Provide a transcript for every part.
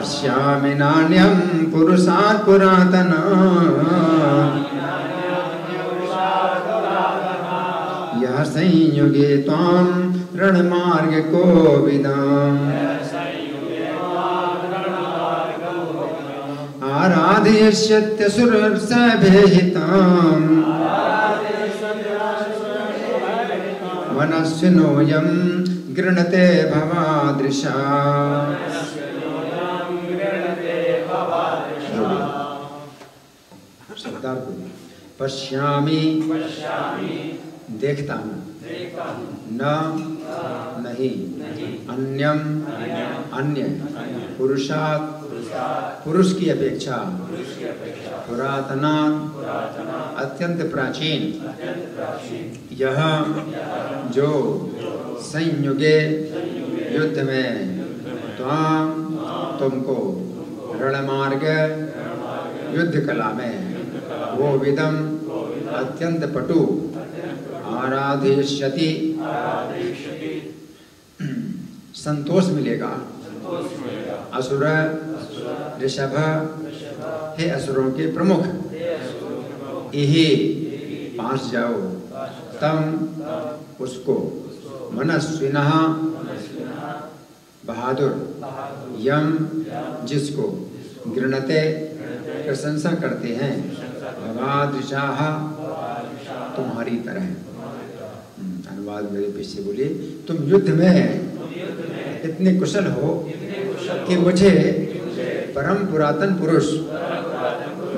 पश्यामि नान्यं पुरुषात् पुरातनात् यः संयुगे त्वां रणमार्गे कोविदाम् आराधयष्यत्यसुरसभेहिताम् मनस्विनोऽयं गृह्णते भवादृशा। पश्यामि देखता हूँ, न नहीं, अन्यम अन्य, पुरुषात् पुरुष की अपेक्षा, पुरातनात् अत्यंत प्राचीन, यह जो संयुगे युद्ध में त्वां तुमको रणमार्ग युद्ध कला में वो विदम अत्यंत पटु आराधयष्यति संतोष मिलेगा। असुर ऋषभ हे असुरों के प्रमुख, यही पास जाओ तम उसको, मनस्विनः बहादुर, यम जिसको, गृणते प्रशंसा करते हैं, भवादृशाः तुम्हारी तरह। अनुवाद मेरे पीछे बोलिए, तुम युद्ध में इतने कुशल हो कि मुझे परम पुरातन पुरुष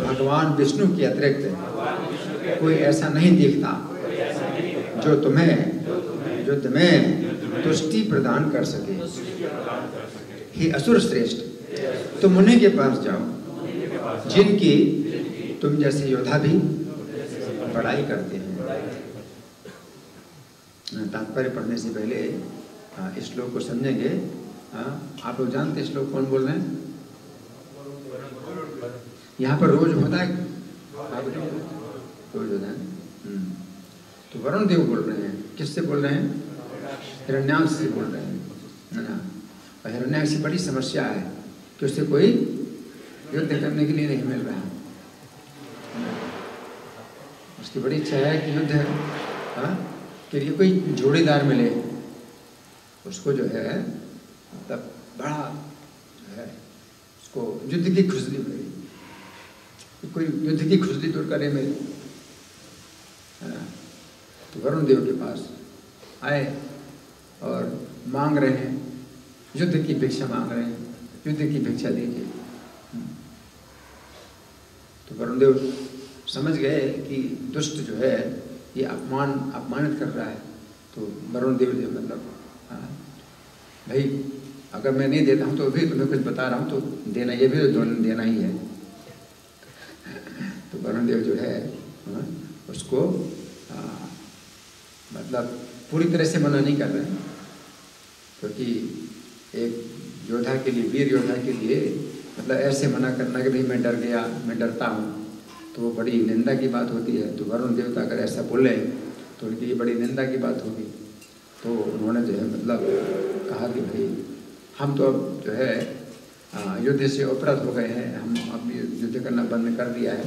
भगवान विष्णु के अतिरिक्त कोई ऐसा नहीं दिखता जो तुम्हें युद्ध में तुष्टि प्रदान कर सके। हे असुर श्रेष्ठ, तुम उन्हीं के पास जाओ जिनकी तुम जैसे योद्धा भी बड़ाई करते हैं। तात्पर्य पढ़ने से पहले इस श्लोक को समझेंगे। आप लोग जानते हैं श्लोक कौन बोल रहे हैं? यहाँ पर रोज होता है, रोज होता है। तो वरुण देव बोल रहे हैं। किससे बोल रहे हैं? हिरण्याक्ष से बोल रहे हैं, है ना। और हिरण्याक्ष की बड़ी समस्या है कि उससे कोई युद्ध करने के लिए नहीं मिल रहा है। उसकी बड़ी इच्छा है कि युद्ध के लिए कोई जोड़ीदार मिले, उसको जो है मतलब बड़ा जो है उसको युद्ध की खुजली मिले, कोई युद्ध की खुजली दूर करे मेरी, है ना। तो वरुण देव के पास आए और मांग रहे हैं, युद्ध की भिक्षा मांग रहे हैं, युद्ध की भिक्षा दीजिए। तो वरुण देव समझ गए कि दुष्ट जो है ये अपमानित कर रहा है। तो वरुण देव जो मतलब भाई अगर मैं नहीं देता हूँ तो भी तुम्हें कुछ बता रहा हूँ तो देना, ये भी तो देना ही है। तो वरुण देव जो है उसको मतलब पूरी तरह से मना नहीं कर रहे हैं, क्योंकि एक योद्धा के लिए, वीर योद्धा के लिए मतलब ऐसे मना करना कि भाई मैं डर गया, मैं डरता हूँ, तो वो बड़ी निंदा की बात होती है। तो वरुण देवता अगर ऐसा बोले तो उनकी बड़ी निंदा की बात होगी। तो उन्होंने जो है मतलब कहा कि भाई हम तो अब जो है युद्ध से उपरत हो गए हैं, हम अब युद्ध करना बंद कर दिया है।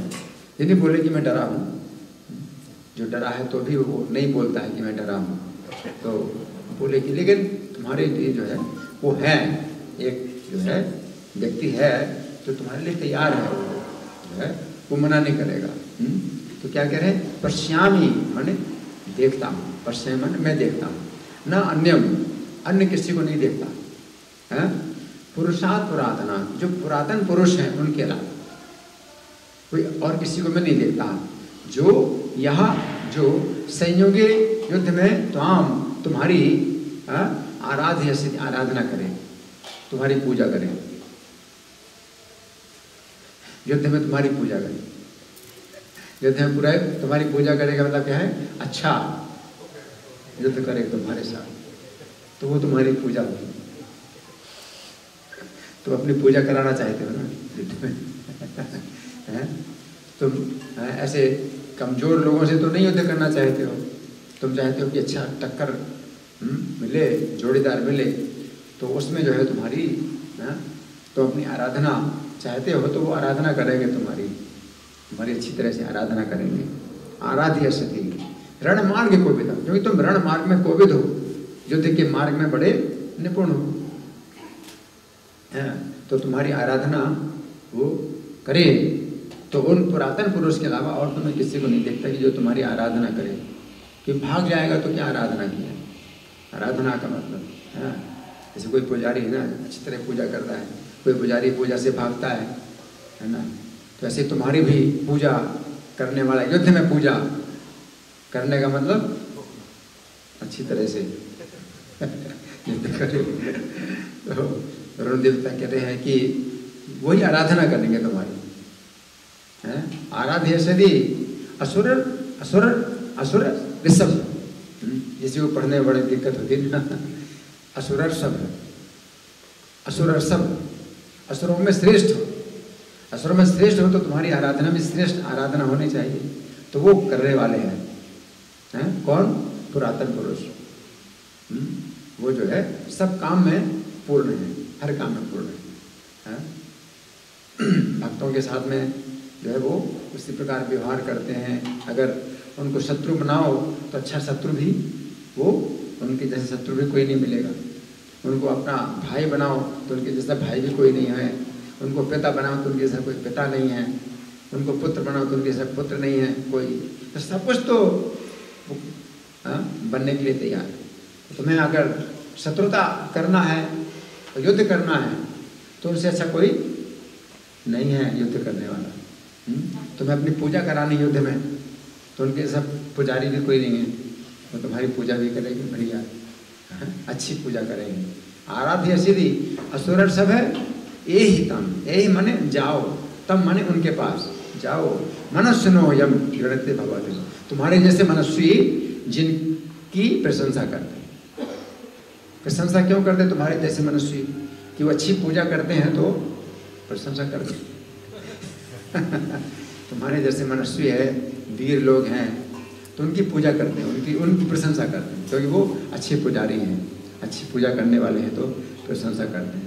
ये नहीं बोले कि मैं डरा हूँ, जो डरा है तो भी वो नहीं बोलता है कि मैं डरा हूँ। तो बोले कि लेकिन तुम्हारे लिए जो है वो है, एक जो है व्यक्ति है जो तुम्हारे लिए तैयार है, जो है वो मना नहीं करेगा। तो क्या कह रहे हैं? पश्यामि माने देखता हूँ, पश्यामि माने मैं देखता हूँ, न अन्यम अन्य किसी को नहीं देखता है। पुरुषात् पुरातना, जो पुरातन पुरुष हैं उनके अलावा कोई और किसी को मैं नहीं देखता, जो यहाँ जो संयोगी युद्ध में त्वाम तुम्हारी आराधना करें, तुम्हारी पूजा करें, युद्ध में तुम्हारी पूजा करें। युद्ध में पूरा तुम्हारी पूजा करेगा मतलब क्या है? अच्छा युद्ध करे तुम्हारे साथ, तो वो तुम्हारी पूजा होगी। तुम अपनी पूजा कराना चाहते हो ना युद्ध में तुम ऐसे कमजोर लोगों से तो नहीं युद्ध करना चाहते हो, तुम चाहते हो कि अच्छा टक्कर मिले, जोड़ीदार मिले, तो उसमें जो है तुम्हारी तो अपनी आराधना चाहते हो तो वो आराधना करेंगे, तुम्हारी अच्छी तरह से आराधना करेंगे। आराध्य सती रण मार्ग कोविद, क्योंकि तुम रण मार्ग में कोविद हो, युद्ध के मार्ग में बड़े निपुण हो, तो तुम्हारी आराधना वो करे। तो उन पुरातन पुरुष के अलावा और तुम्हें किसी को नहीं देखता कि जो तुम्हारी आराधना करे, कि भाग जाएगा तो क्या आराधना किया। आराधना का मतलब है, जैसे कोई पुजारी है ना, अच्छी तरह पूजा करता है, कोई पुजारी पूजा से भागता है ना, तो ऐसे तुम्हारी भी पूजा करने वाला, युद्ध में पूजा करने का मतलब अच्छी तरह से युद्ध करे। तो वरुण देवता कहते हैं कि वही आराधना करेंगे तुम्हारी। आराध्य सदी असुर असुर असुर ऋषभ, जिसे को पढ़ने में बड़ी दिक्कत होती है ना, असुर सब, असुर सब, असुरों में श्रेष्ठ हो, असुरों में श्रेष्ठ हो तो तुम्हारी आराधना में श्रेष्ठ आराधना होनी चाहिए। तो वो करने वाले हैं कौन? पुरातन पुरुष। वो जो है सब काम में पूर्ण है, हर काम में पूर्ण है। भक्तों के साथ में जो है वो उसी प्रकार व्यवहार करते हैं। अगर उनको शत्रु बनाओ तो अच्छा शत्रु भी वो, उनके जैसे शत्रु भी कोई नहीं मिलेगा। उनको अपना भाई बनाओ तो उनके जैसा भाई भी कोई नहीं है। उनको पिता बनाओ तो उनके जैसा कोई पिता नहीं है। उनको पुत्र बनाओ तो उनके जैसा पुत्र नहीं है कोई। तो सब कुछ तो बनने के लिए तैयार है। तो तुम्हें अगर शत्रुता करना है तो युद्ध करना है तो उनसे अच्छा कोई नहीं है युद्ध करने वाला। तुम्हें अपनी पूजा करानी युद्ध में तो उनके जैसा पुजारी भी कोई नहीं है, तो तुम्हारी पूजा भी करेंगे बढ़िया, अच्छी पूजा करेंगे। आराध्य सिद्धि असुर सब है, ये ही तम, यही मने जाओ, तम मने उनके पास जाओ। मनुष्यनो यम गृणते भवते, तुम्हारे जैसे मनुष्य जिनकी प्रशंसा करते। प्रशंसा क्यों करते तुम्हारे जैसे मनुष्य? कि वो अच्छी पूजा करते हैं तो प्रशंसा करते। तुम्हारे जैसे मनुष्य है, वीर लोग हैं, तो उनकी पूजा करते हैं, उनकी प्रशंसा करते हैं, क्योंकि वो अच्छे पुजारी हैं, अच्छी पूजा करने वाले हैं तो प्रशंसा करते हैं।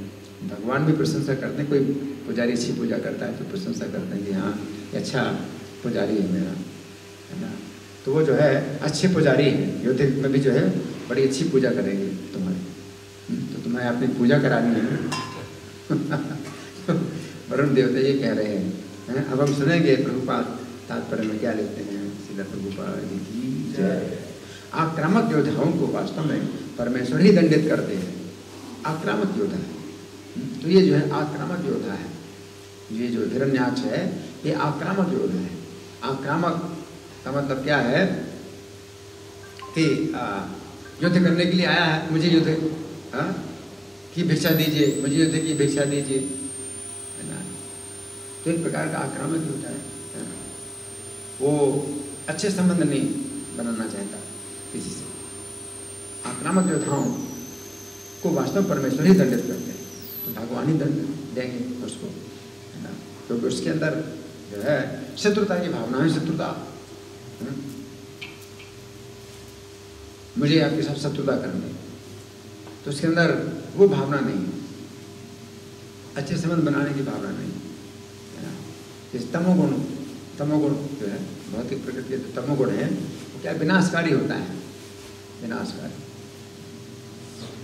भगवान भी प्रशंसा करते हैं। कोई पुजारी अच्छी पूजा करता है तो प्रशंसा करते हैं कि हाँ ये अच्छा पुजारी है मेरा, है ना। तो वो जो है अच्छे पुजारी हैं, युद्ध में भी जो है बड़ी अच्छी पूजा करेंगे तुम्हारी। तो तुम्हें अपनी पूजा करानी है। वरुण देवता ये कह रहे हैं। अब हम सुनेंगे प्रभुपाद तात्पर्य में क्या लिखते हैं। श्रील प्रभुपाद की जय। आक्रामक योद्धाओं को वास्तव में परमेश्वर ही दंडित करते हैं। आक्रामक योद्धा है, तो ये जो है आक्रामक योद्धा है। ये जो हिरण्याक्ष है ये आक्रामक योद्धा है। आक्रामक का मतलब क्या है कि युद्ध करने के लिए आया है, मुझे युद्ध की भिक्षा दीजिए, मुझे युद्ध की भिक्षा दीजिए, है ना। तो एक प्रकार का आक्रामक योद्धा है। वो अच्छे संबंध नहीं बनाना चाहता किसी से। आक्रामक योद्धाओं को वास्तव परमेश्वर ही दंडित करते हैं, तो भगवान ही दंड देंगे उसको, है ना। क्योंकि उसके अंदर जो है शत्रुता की भावना है। शत्रुता, मुझे आपके साथ शत्रुता करनी, तो उसके अंदर वो भावना नहीं है, अच्छे संबंध बनाने की भावना नहीं है ना। जैसे तमोगुण जो है भौतिक प्रकृति के तमोगुण है, वो क्या विनाशकारी होता है, विनाशकारी।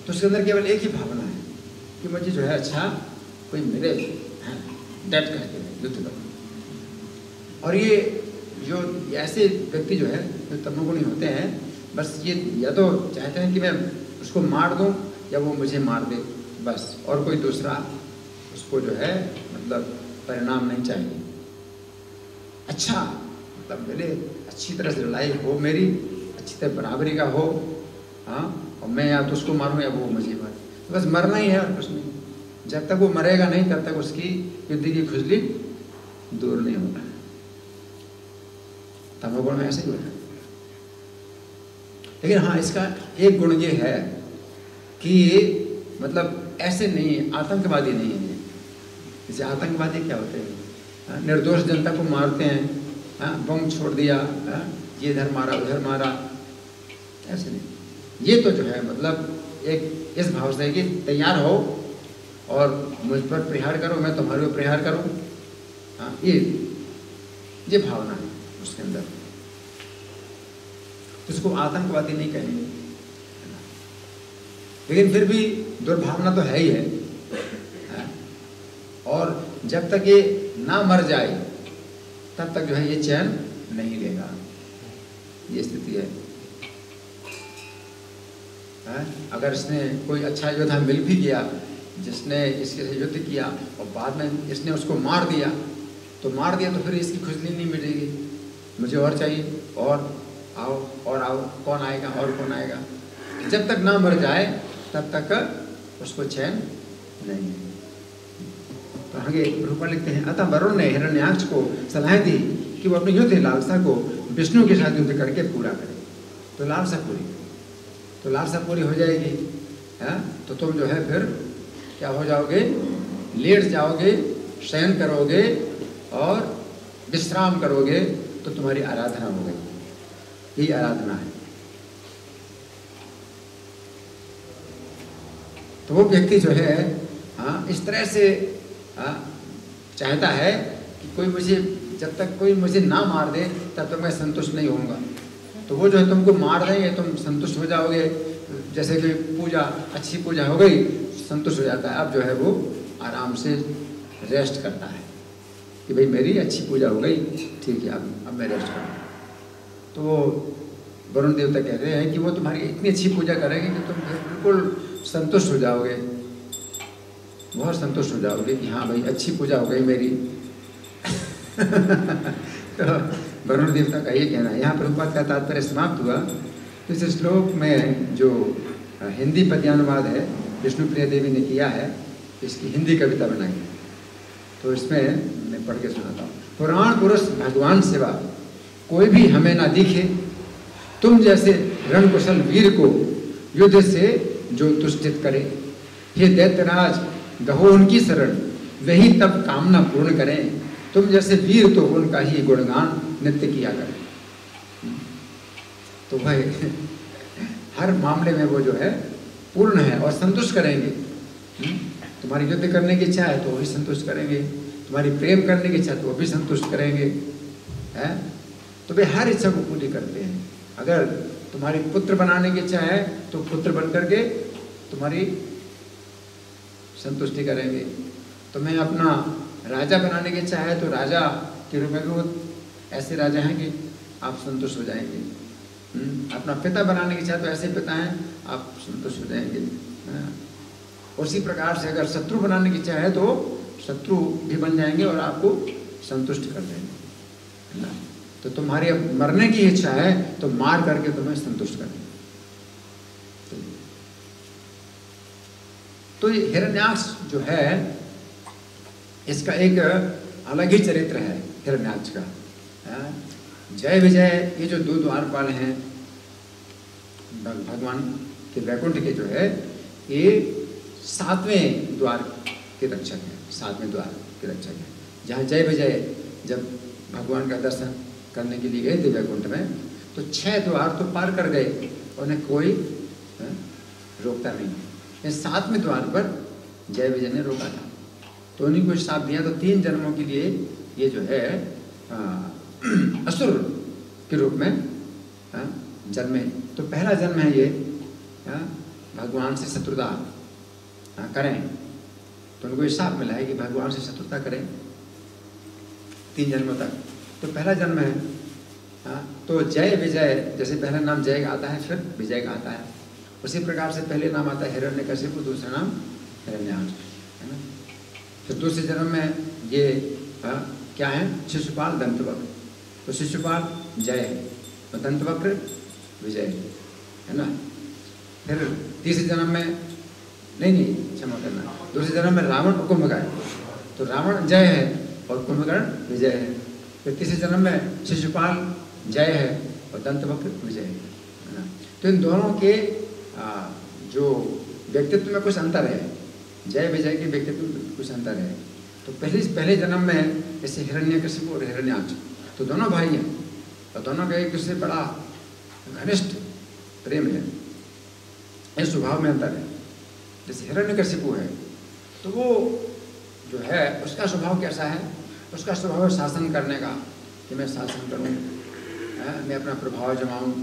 तो उसके अंदर केवल एक ही भावना है कि मुझे जो है अच्छा कोई मिले, डट करके युद्ध करो। और ये जो ऐसे व्यक्ति जो है जो तमोगुणी होते हैं, बस ये या तो चाहते हैं कि मैं उसको मार दूं या वो मुझे मार दे, बस, और कोई दूसरा उसको जो है मतलब परिणाम नहीं चाहिए। अच्छा मतलब मेरे अच्छी तरह से लड़ाई हो, मेरी अच्छी तरह बराबरी का हो, हाँ, और मैं या तो उसको मारूं या वो मुझे मारे, तो बस मरना ही है और कुछ नहीं। जब तक वो मरेगा नहीं तब तक उसकी युद्ध की खुजली दूर नहीं होता है। तमोगुण में ऐसे ही होता है। लेकिन हाँ, इसका एक गुण ये है कि मतलब ऐसे नहीं, आतंकवादी नहीं है। जैसे आतंकवादी क्या होते हैं, निर्दोष जनता को मारते हैं, बम छोड़ दिया, ये इधर मारा उधर मारा, ऐसे नहीं। ये तो जो है मतलब एक इस भाव से कि तैयार हो और मुझ पर प्रहार करो, मैं तुम्हारे ऊपर प्रहार करूं। हाँ, ये भावना है उसके अंदर। तो इसको आतंकवादी नहीं कहेंगे, लेकिन फिर भी दुर्भावना तो है ही है। और जब तक ये ना मर जाए तब तक जो है ये चैन नहीं लेगा, ये स्थिति है। अगर इसने कोई अच्छा योद्धा मिल भी गया जिसने इसके से युद्ध किया और बाद में इसने उसको मार दिया तो फिर इसकी खुजली नहीं मिलेगी, मुझे और चाहिए, और आओ और आओ, कौन आएगा और कौन आएगा। जब तक ना मर जाए तब तक उसको चैन नहीं है। तो आगे प्रभुपाद लिखते हैं, अतः वरुण ने हिरण्याक्ष को सलाह दी कि वो अपनी युद्ध लालसा को विष्णु के साथ युद्ध करके पूरा करे। तो लालसा पूरी हो जाएगी, है? तो तुम जो है फिर क्या हो जाओगे, लेट जाओगे, शयन करोगे और विश्राम करोगे, तो तुम्हारी आराधना हो गई। यही आराधना है। तो वो व्यक्ति जो है इस तरह से चाहता है कि कोई मुझे, जब तक कोई मुझे ना मार दे तब तक मैं संतुष्ट नहीं होऊंगा। तो वो जो है तुमको मार देंगे, तुम संतुष्ट हो जाओगे। जैसे कि पूजा, अच्छी पूजा हो गई, संतुष्ट हो जाता है। अब जो है वो आराम से रेस्ट करता है कि भाई मेरी अच्छी पूजा हो गई, ठीक है, अब मैं रेस्ट करूँ। तो वो वरुण देवता कह रहे हैं कि वो तुम्हारी इतनी अच्छी पूजा करेंगे कि तुम बिल्कुल संतुष्ट हो जाओगे, बहुत संतुष्ट हो जाओगे कि हाँ भाई अच्छी पूजा हो गई मेरी। तो वरुण देवता का ये कहना है। यहाँ प्रभुपाद का तात्पर्य समाप्त हुआ। तो इस श्लोक में जो हिंदी पद्यानुवाद है विष्णुप्रिया देवी ने किया है, इसकी हिंदी कविता बनाई है। तो इसमें मैं पढ़ के सुनाता हूँ। पुराण पुरुष भगवान सेवा कोई भी हमें ना दिखे, तुम जैसे रणकुशल वीर को युद्ध से जो तुष्टित करे। हे दैत्यराज गहो उनकी शरण, वही तब कामना पूर्ण करें। तुम जैसे वीर तो उनका ही गुणगान नित्य किया करें। तो भाई हर मामले में वो जो है पूर्ण है और संतुष्ट करेंगे। तुम्हारी युद्ध करने की इच्छा है तो वो भी संतुष्ट करेंगे, तुम्हारी प्रेम करने की इच्छा है तो वो भी संतुष्ट करेंगे, है? तो वे हर इच्छा को पूरी करते हैं। अगर तुम्हारी पुत्र बनाने की इच्छा है तो पुत्र बन करके तुम्हारी संतुष्टि करेंगे। तुम्हें अपना राजा बनाने की इच्छा है तो राजा के रूप में भी वो ऐसे राजा हैं कि आप संतुष्ट हो जाएंगे। अपना पिता बनाने की इच्छा तो ऐसे पिता हैं आप संतुष्ट हो जाएंगे। उसी प्रकार से अगर शत्रु बनाने की इच्छा है तो शत्रु भी बन जाएंगे और आपको संतुष्ट कर देंगे, है ना। तो तुम्हारी अब मरने की इच्छा है तो मार करके तुम्हें संतुष्ट करेंगे। तो ये हिरण्याक्ष जो है इसका एक अलग ही चरित्र है हिरण्याक्ष का। जय विजय ये जो दो द्वारपाल हैं भगवान के वैकुंठ के जो है, ये 7वें द्वार के रक्षक हैं, 7वें द्वार के रक्षक हैं। जहाँ जय विजय जब भगवान का दर्शन करने के लिए गए थे वैकुंठ में, तो 6 द्वार तो पार कर गए, उन्हें कोई रोकता नहीं। इस 7वें द्वार पर जय विजय ने रोका था, तो उन्हीं को श्राप दिया। तो 3 जन्मों के लिए ये जो है असुर के रूप में जन्मे। तो पहला जन्म है ये भगवान से शत्रुता करें, तो उनको श्राप मिला है कि भगवान से शत्रुता करें 3 जन्मों तक। तो पहला जन्म है। तो जय विजय, जैसे पहला नाम जय का आता है फिर विजय का आता है, उसी प्रकार से पहले नाम आता है हिरण्यकशिपु, दूसरा नाम हिरण्याक्ष, है ना। फिर दूसरे जन्म में ये क्या है, शिशुपाल दंतवक्र। तो शिशुपाल जय और दंतवक्र विजय, है ना। फिर तीसरे जन्म में नहीं क्षमा करना, दूसरे जन्म में रावण और कुंभकर्ण। तो रावण जय है और कुंभकर्ण विजय है। फिर तीसरे जन्म में शिशुपाल जय है और दंतवक्र विजय है ना। तो इन दोनों के जो व्यक्तित्व में कुछ अंतर है, जय विजय के व्यक्तित्व में कुछ अंतर है। तो पहले जन्म में जैसे हिरण्यकशिपु और हिरण्याक्ष, तो दोनों भाई हैं और दोनों का एक दूसरे से बड़ा घनिष्ठ प्रेम है। इस स्वभाव में अंतर है। जैसे हिरण्यकशिपु है तो वो जो है उसका स्वभाव कैसा है? उसका स्वभाव है शासन करने का, कि मैं शासन करूं, मैं अपना प्रभाव जमाऊं,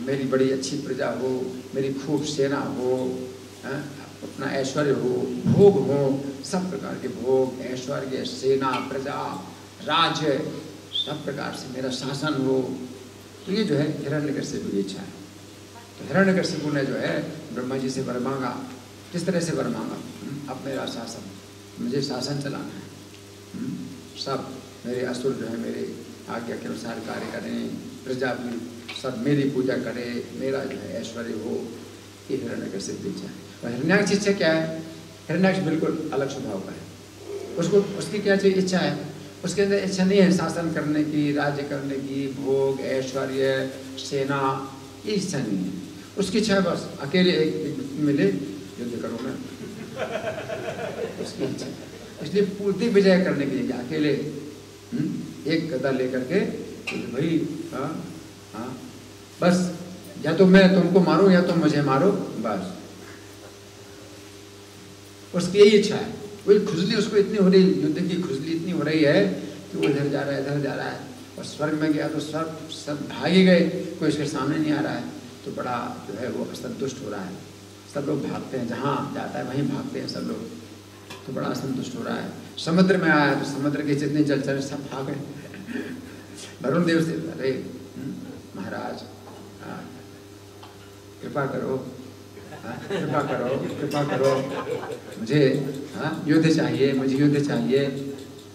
मेरी बड़ी अच्छी प्रजा हो, मेरी खूब सेना हो, अपना ऐश्वर्य हो, भोग हो, सब प्रकार के भोग, ऐश्वर्य, सेना, प्रजा, राज्य, सब प्रकार से मेरा शासन हो। तो ये जो है हिरण्यकशिपु की इच्छा है। तो हिरण्यकशिपु ने जो है ब्रह्मा जी से वर मांगा। किस तरह से वर मांगा? अब मेरा शासन, मुझे शासन चलाना है, सब मेरे असुर जो है मेरे आज्ञा के अनुसार कार्य करें, प्रजा भी सब मेरी पूजा करे, मेरा जो है ऐश्वर्य हो। ये हिरण्यकशिपु की इच्छा है। और हिरण्याक्ष इच्छा क्या है? हिरण्याक्ष बिल्कुल अलग स्वभाव का है। उसको उसकी क्या चाहिए? इच्छा है। उसके अंदर इच्छा नहीं है शासन करने की, राज्य करने की, भोग, ऐश्वर्य, सेना, ये इच्छा नहीं है। उसकी इच्छा है बस अकेले एक मिले युद्ध करूँ मैं, उसकी इच्छा। इसलिए पूर्ति विजय करने के लिए अकेले एक गदा लेकर के भाई हाँ बस, या तो मैं तुमको मारूं या तुम मुझे मारो, बस उसकी यही इच्छा है। वही खुजली उसको इतनी हो रही, युद्ध की खुजली इतनी हो रही है कि वो इधर जा रहा है, इधर जा रहा है। और स्वर्ग में गया तो स्वर्ग सब भागे गए, कोई इसके सामने नहीं आ रहा है। तो बड़ा जो है वो असंतुष्ट हो रहा है। सब लोग भागते हैं, जहाँ जाता है वहीं भागते हैं सब लोग। तो बड़ा असंतुष्ट हो रहा है। समुद्र में आया तो समुद्र के जितने जलचर सब भाग गए। वरुण देव से, अरे महाराज कृपा करो, कृपा करो, कृपा करो, मुझे युद्ध चाहिए, मुझे युद्ध चाहिए।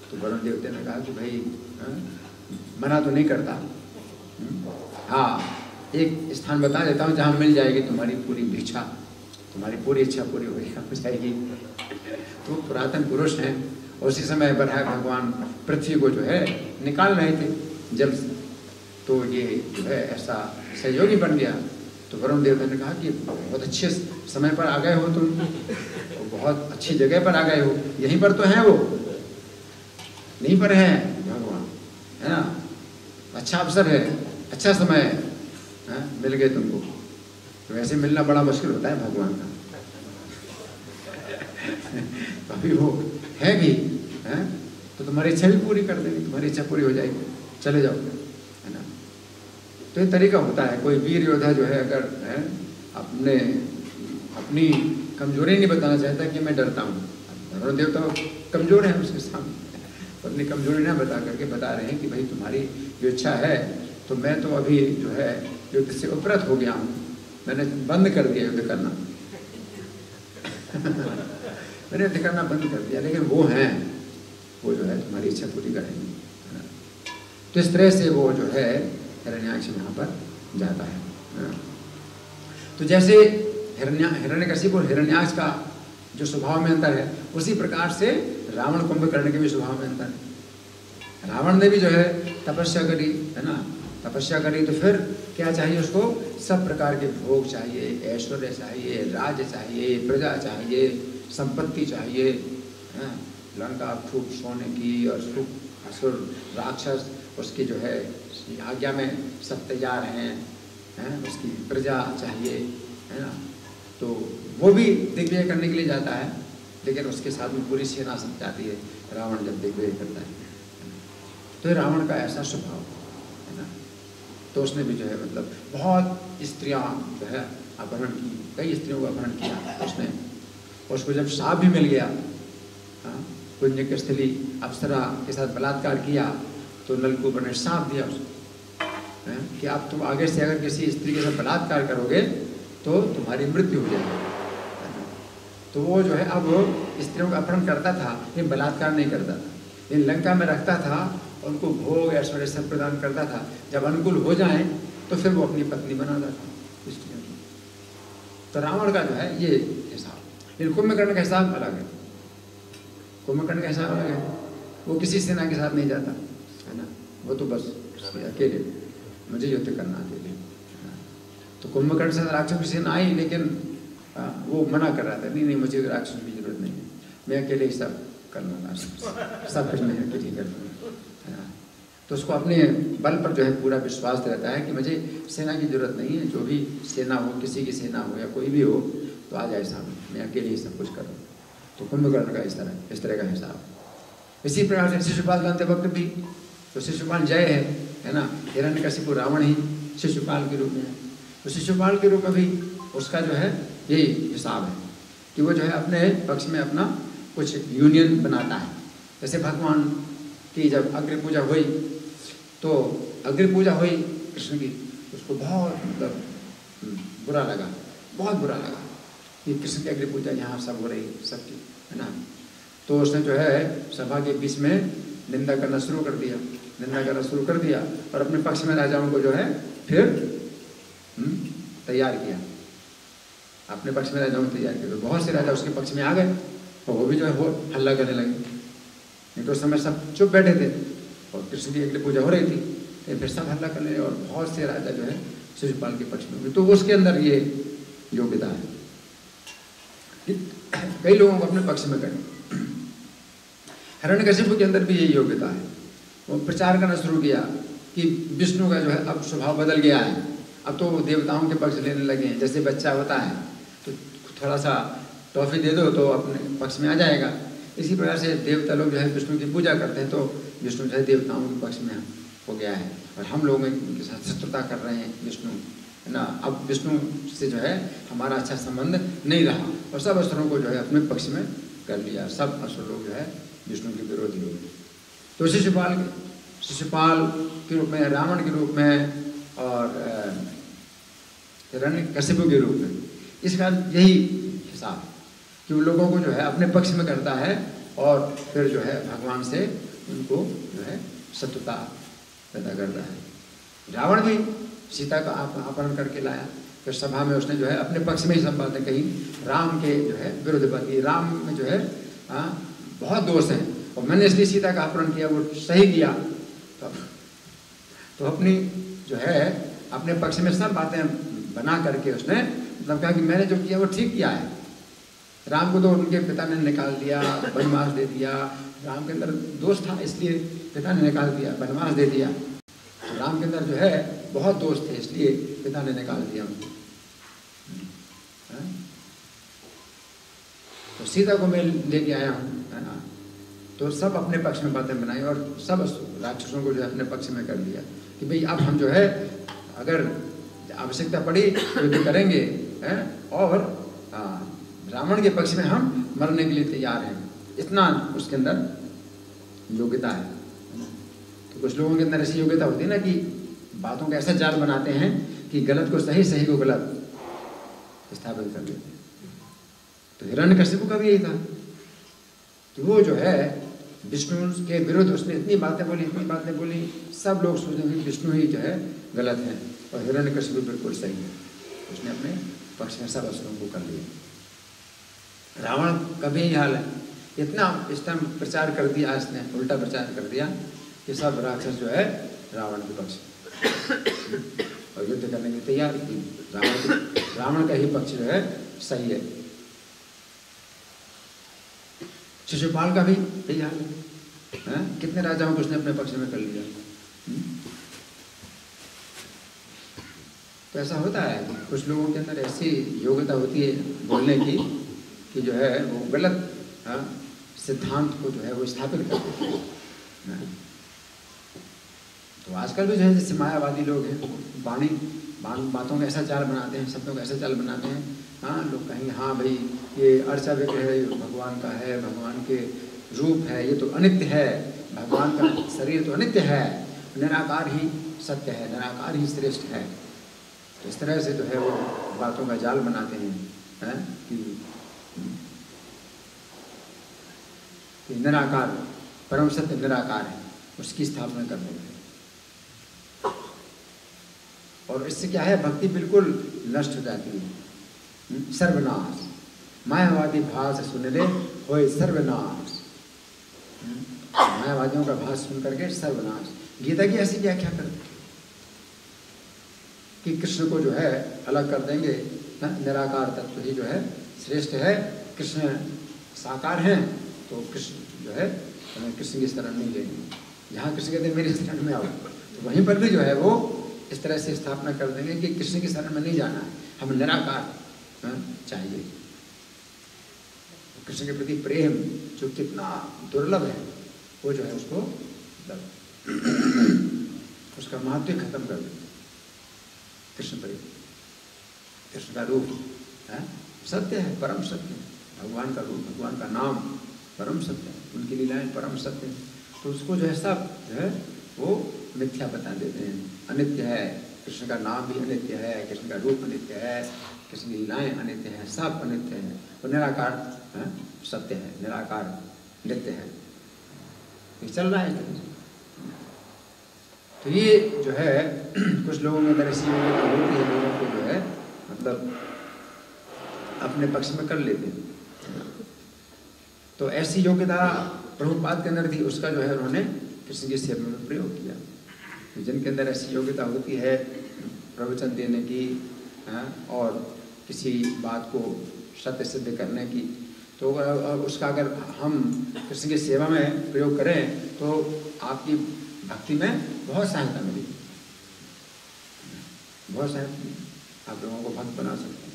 तो वरुण देवता ने कहा कि भाई मना तो नहीं करता, हाँ एक स्थान बता देता हूँ जहाँ मिल जाएगी तुम्हारी पूरी भिक्षा, तुम्हारी पूरी इच्छा पूरी हो जाएगी। तो पुरातन पुरुष हैं। उसी समय बराह भगवान पृथ्वी को जो है निकाल रहे थे जल से। तो ये जो है ऐसा सहयोगी बन गया। तो वरुण देवता ने कहा कि बहुत अच्छे समय पर आ गए हो तुम, बहुत अच्छी जगह पर आ गए हो, यहीं पर तो हैं वो, यहीं पर हैं भगवान, है ना, अच्छा अवसर है, अच्छा समय है, मिल गए तुमको। तो ऐसे मिलना बड़ा मुश्किल होता है भगवान का। अभी वो है भी, है तो तुम्हारी इच्छा भी पूरी कर देंगे, तुम्हारी इच्छा पूरी हो जाएगी, चले जाओ, है ना। तो ये तरीका होता है। कोई वीर योद्धा जो है अगर है अपनी कमजोरी नहीं बताना चाहता कि मैं डरता हूँ, वरुण देवता कमजोर है उसके सामने, अपनी कमजोरी ना बता करके बता रहे हैं कि भाई तुम्हारी जो इच्छा है, तो मैं तो अभी जो है युद्ध से उपरत हो गया हूँ, मैंने बंद कर दिया युद्ध करना। मैंने युद्ध करना बंद कर दिया, लेकिन वो हैं, वो जो है तुम्हारी इच्छा पूरी करेंगे। तो इस तरह से वो जो है हिरण्याक्ष वहाँ पर जाता है। तो जैसे हिरण्यकशिपु और हिरण्याक्ष का जो स्वभाव में अंतर है, उसी प्रकार से रावण कुंभकर्ण के भी स्वभाव में अंतर है। रावण ने भी जो है तपस्या करी, है ना, तपस्या करी तो फिर क्या चाहिए उसको? सब प्रकार के भोग चाहिए, ऐश्वर्य चाहिए, राज्य चाहिए, प्रजा चाहिए, संपत्ति चाहिए, लंका खूब सोने की, और खूब असुर राक्षस उसकी जो है आज्ञा में सब तैयार हैं, उसकी प्रजा चाहिए, है ना। तो वो भी दिग्विजय करने के लिए जाता है, लेकिन उसके साथ में पूरी सेना सब जाती है रावण जब दिग्विजय करता है। तो रावण का ऐसा स्वभाव है ना। तो उसने भी जो है मतलब बहुत स्त्रियां जो है अपहरण की, कई स्त्रियों को अपहरण किया उसने। उसको जब शाप भी मिल गया, पुण्य स्थली अप्सरा के साथ बलात्कार किया, तो नलकूबर ने शाप दिया उसको कि अब तुम आगे से अगर किसी स्त्री के साथ बलात्कार करोगे तो तुम्हारी मृत्यु हो जाएगी। तो वो जो है अब स्त्रियों का अपहरण करता था, लेकिन बलात्कार नहीं करता था, लेकिन लंका में रखता था, उनको भोग ऐश्वर्य सब प्रदान करता था। जब अनुकूल हो जाए तो फिर वो अपनी पत्नी बनाता था स्त्रियों की। तो रावण का जो है ये हिसाब, लेकिन कुंभकर्ण का हिसाब अलग है। कुंभकर्ण का हिसाब अलग है, वो किसी सेना के साथ नहीं जाता, है ना, वो तो बस अकेले, मुझे युद्ध करना अकेले। तो कुंभकर्ण से राक्षस की सेना आई, लेकिन वो मना कर रहा था, नहीं नहीं मुझे राक्षस की जरूरत नहीं है, मैं अकेले ही सब कर लूँगा, सब कुछ मैं अकेले कर लूँगा। तो उसको अपने बल पर जो है पूरा विश्वास रहता है कि मुझे सेना की जरूरत नहीं है, जो भी सेना हो, किसी की सेना हो या कोई भी हो, तो आ जाए सामने, मैं अकेले ही सब कुछ करूँ। तो कुंभकर्ण का इस तरह का हिसाब। इसी प्रकार से शिशुपाल बनते वक्त भी तो शिशुपाल जय है ना, हिरण्यकशिपु रावण ही शिशुपाल के रूप में है। तो शिशुपाल के रूप में भी उसका जो है यही हिसाब है कि वो जो है अपने पक्ष में अपना कुछ यूनियन बनाता है। जैसे भगवान की जब अग्नि पूजा हुई तो अग्नि पूजा हुई कृष्ण की, उसको बहुत मतलब बुरा लगा, बहुत बुरा लगा कि कृष्ण की अग्नि पूजा यहाँ सब हो रही सबकी, है ना। तो उसने जो है सभा के बीच में निंदा करना शुरू कर दिया और अपने पक्ष में राजाओं को जो है फिर तैयार किया, अपने पक्ष में राजाओं को तैयार किया। तो बहुत से राजा उसके पक्ष में आ गए और वो भी जो है वो हल्ला करने लगे। नहीं तो उस समय सब चुप बैठे थे और कृष्ण की अग्नि पूजा हो रही थी, तो फिर सब हल्ला करने लगे और बहुत से राजा जो है शिशुपाल के पक्ष में हुए। तो उसके अंदर ये योग्यता है कि कई लोगों को अपने पक्ष में करें। हिरण्यकशिपु के अंदर भी यही योग्यता है। वो प्रचार करना शुरू किया कि विष्णु का जो है अब स्वभाव बदल गया है, अब तो देवताओं के पक्ष लेने लगे हैं। जैसे बच्चा होता है तो थोड़ा सा टॉफी दे दो तो अपने पक्ष में आ जाएगा, इसी प्रकार से देवता लोग जो है विष्णु की पूजा करते हैं तो विष्णु जो है देवताओं के पक्ष में हो गया है और हम लोग उनके साथ शत्रुता कर रहे हैं विष्णु, है ना। अब विष्णु से जो है हमारा अच्छा संबंध नहीं रहा और सब असुरों को जो है अपने पक्ष में कर लिया, सब असुर लोग जो है विष्णु के विरोधी लोग। तो शिशुपाल के रूप में, रावण के रूप में और हिरण्यकशिपु के रूप में, इसका यही हिसाब कि उन लोगों को जो है अपने पक्ष में करता है और फिर जो है भगवान से उनको जो है शत्रुता पैदा करता है। रावण भी सीता का अपहरण करके लाया, फिर सभा में उसने जो है अपने पक्ष में ही सब बातें कही, राम के जो है विरुद्ध बात की। राम में जो है बहुत दोष हैं और मैंने इसलिए सीता का अपहरण किया, वो सही किया। तो अपनी जो है अपने पक्ष में सब बातें बना करके उसने मतलब कहा कि मैंने जो किया वो ठीक किया है। राम को तो उनके पिता ने निकाल दिया, वनवास दे दिया, राम के अंदर दोष था इसलिए पिता ने निकाल दिया, वनवास दे दिया। तो राम के अंदर जो है बहुत दोष थे इसलिए पिता ने निकाल दिया उनको। तो सीता को मैं लेके आया हूँ, है ना। तो सब अपने पक्ष में बातें बनाई और सब राक्षसों को जो है अपने पक्ष में कर लिया कि भाई अब हम जो है अगर आवश्यकता पड़ी तो करेंगे, है, और रावण के पक्ष में हम मरने के लिए तैयार हैं। इतना उसके अंदर योग्यता है। तो कुछ लोगों के अंदर ऐसी योग्यता होती है ना कि बातों का ऐसा जाल बनाते हैं कि गलत को सही, सही को गलत स्थापित कर देते हैं। तो हिरण्यकशिपु का भी यही था कि वो जो है विष्णु के विरुद्ध उसने इतनी बातें बोली, सब लोग सोचेंगे विष्णु ही जो है गलत है और हिरण्यकशिपु बिल्कुल सही है। उसने अपने पक्ष में सब असुरों को कर लिया। रावण का भी यही हाल है, इतना इस टाइम प्रचार कर दिया, इसने उल्टा प्रचार कर दिया कि सब राक्षस जो है रावण के पक्ष और युद्ध करने के लिए तैयार थी। रावण का ही पक्ष जो है सही है। शिशुपाल का भी यही हाल है, कितने राजाओं को उसने अपने पक्ष में कर लिया। तो ऐसा होता है कुछ लोगों के अंदर ऐसी योग्यता होती है बोलने की कि जो है वो गलत सिद्धांत को जो है वो स्थापित कर देते हैं। तो आजकल भी जो है जैसे मायावादी लोग हैं, बातों का ऐसा चाल बनाते हैं, शब्दों का ऐसा चाल बनाते हैं। हाँ, लोग कहेंगे हाँ भाई ये अर्चा विग्रह है, भगवान का है, भगवान के रूप है, ये तो अनित्य है, भगवान का शरीर तो अनित्य है, निराकार ही सत्य है, निराकार ही श्रेष्ठ है। तो इस तरह से जो है वो बातों का जाल बनाते हैं कि निराकार, परम सत्य निराकार है, उसकी स्थापना कर देते हैं। और इससे क्या है, भक्ति बिल्कुल नष्ट हो जाती है। सर्वनाश, मायावादी भाष सुन ले होए सर्वनाश। मायावादियों का भाष सुन करके सर्वनाश। गीता की ऐसी व्याख्या करते कि कृष्ण को जो है अलग कर देंगे, निराकार तत्व ही जो है श्रेष्ठ है, कृष्ण साकार हैं, तो कृष्ण जो है हमें कृष्ण की शरण नहीं लेंगे। जहाँ कृष्ण कहते हैं मेरी शरण में आओ, तो वहीं पर भी जो है वो इस तरह से स्थापना कर देंगे कि कृष्ण की शरण में नहीं जाना है, हमें निराकार चाहिए। कृष्ण के प्रति प्रेम जो कितना दुर्लभ है, वो जो है उसको उसका महत्व खत्म कर देते। कृष्ण प्रेम, कृष्ण का रूप है सत्य है, परम सत्य है। भगवान का रूप, भगवान का नाम परम सत्य है, उनकी लीलाएं परम सत्य है। तो उसको जो है सब जो है वो मिथ्या बता देते हैं, अनित्य है। कृष्ण का नाम भी अनित्य है, कृष्ण का रूप अनित्य है, कृष्ण की लीलाएं अनित्य है, सब अनित्य है। वो निराकार है, सत्य है, निराकार नित्य है। ये चल रहा है। तो ये जो है कुछ लोगों में अंदर ऐसी योग्यता होती है, लोगों को जो है मतलब अपने पक्ष में कर लेते हैं। तो ऐसी योग्यता प्रभुपाद के अंदर थी, उसका जो है उन्होंने कृष्ण की सेवा में प्रयोग किया। तो जिनके अंदर ऐसी योग्यता होती है प्रवचन देने की और किसी बात को सत्य सिद्ध करने की, तो उसका अगर हम कृष्ण की सेवा में प्रयोग करें तो आपकी भक्ति में बहुत सहायता मिलेगी, बहुत सहायता, आप लोगों को भक्त बना सकते हैं।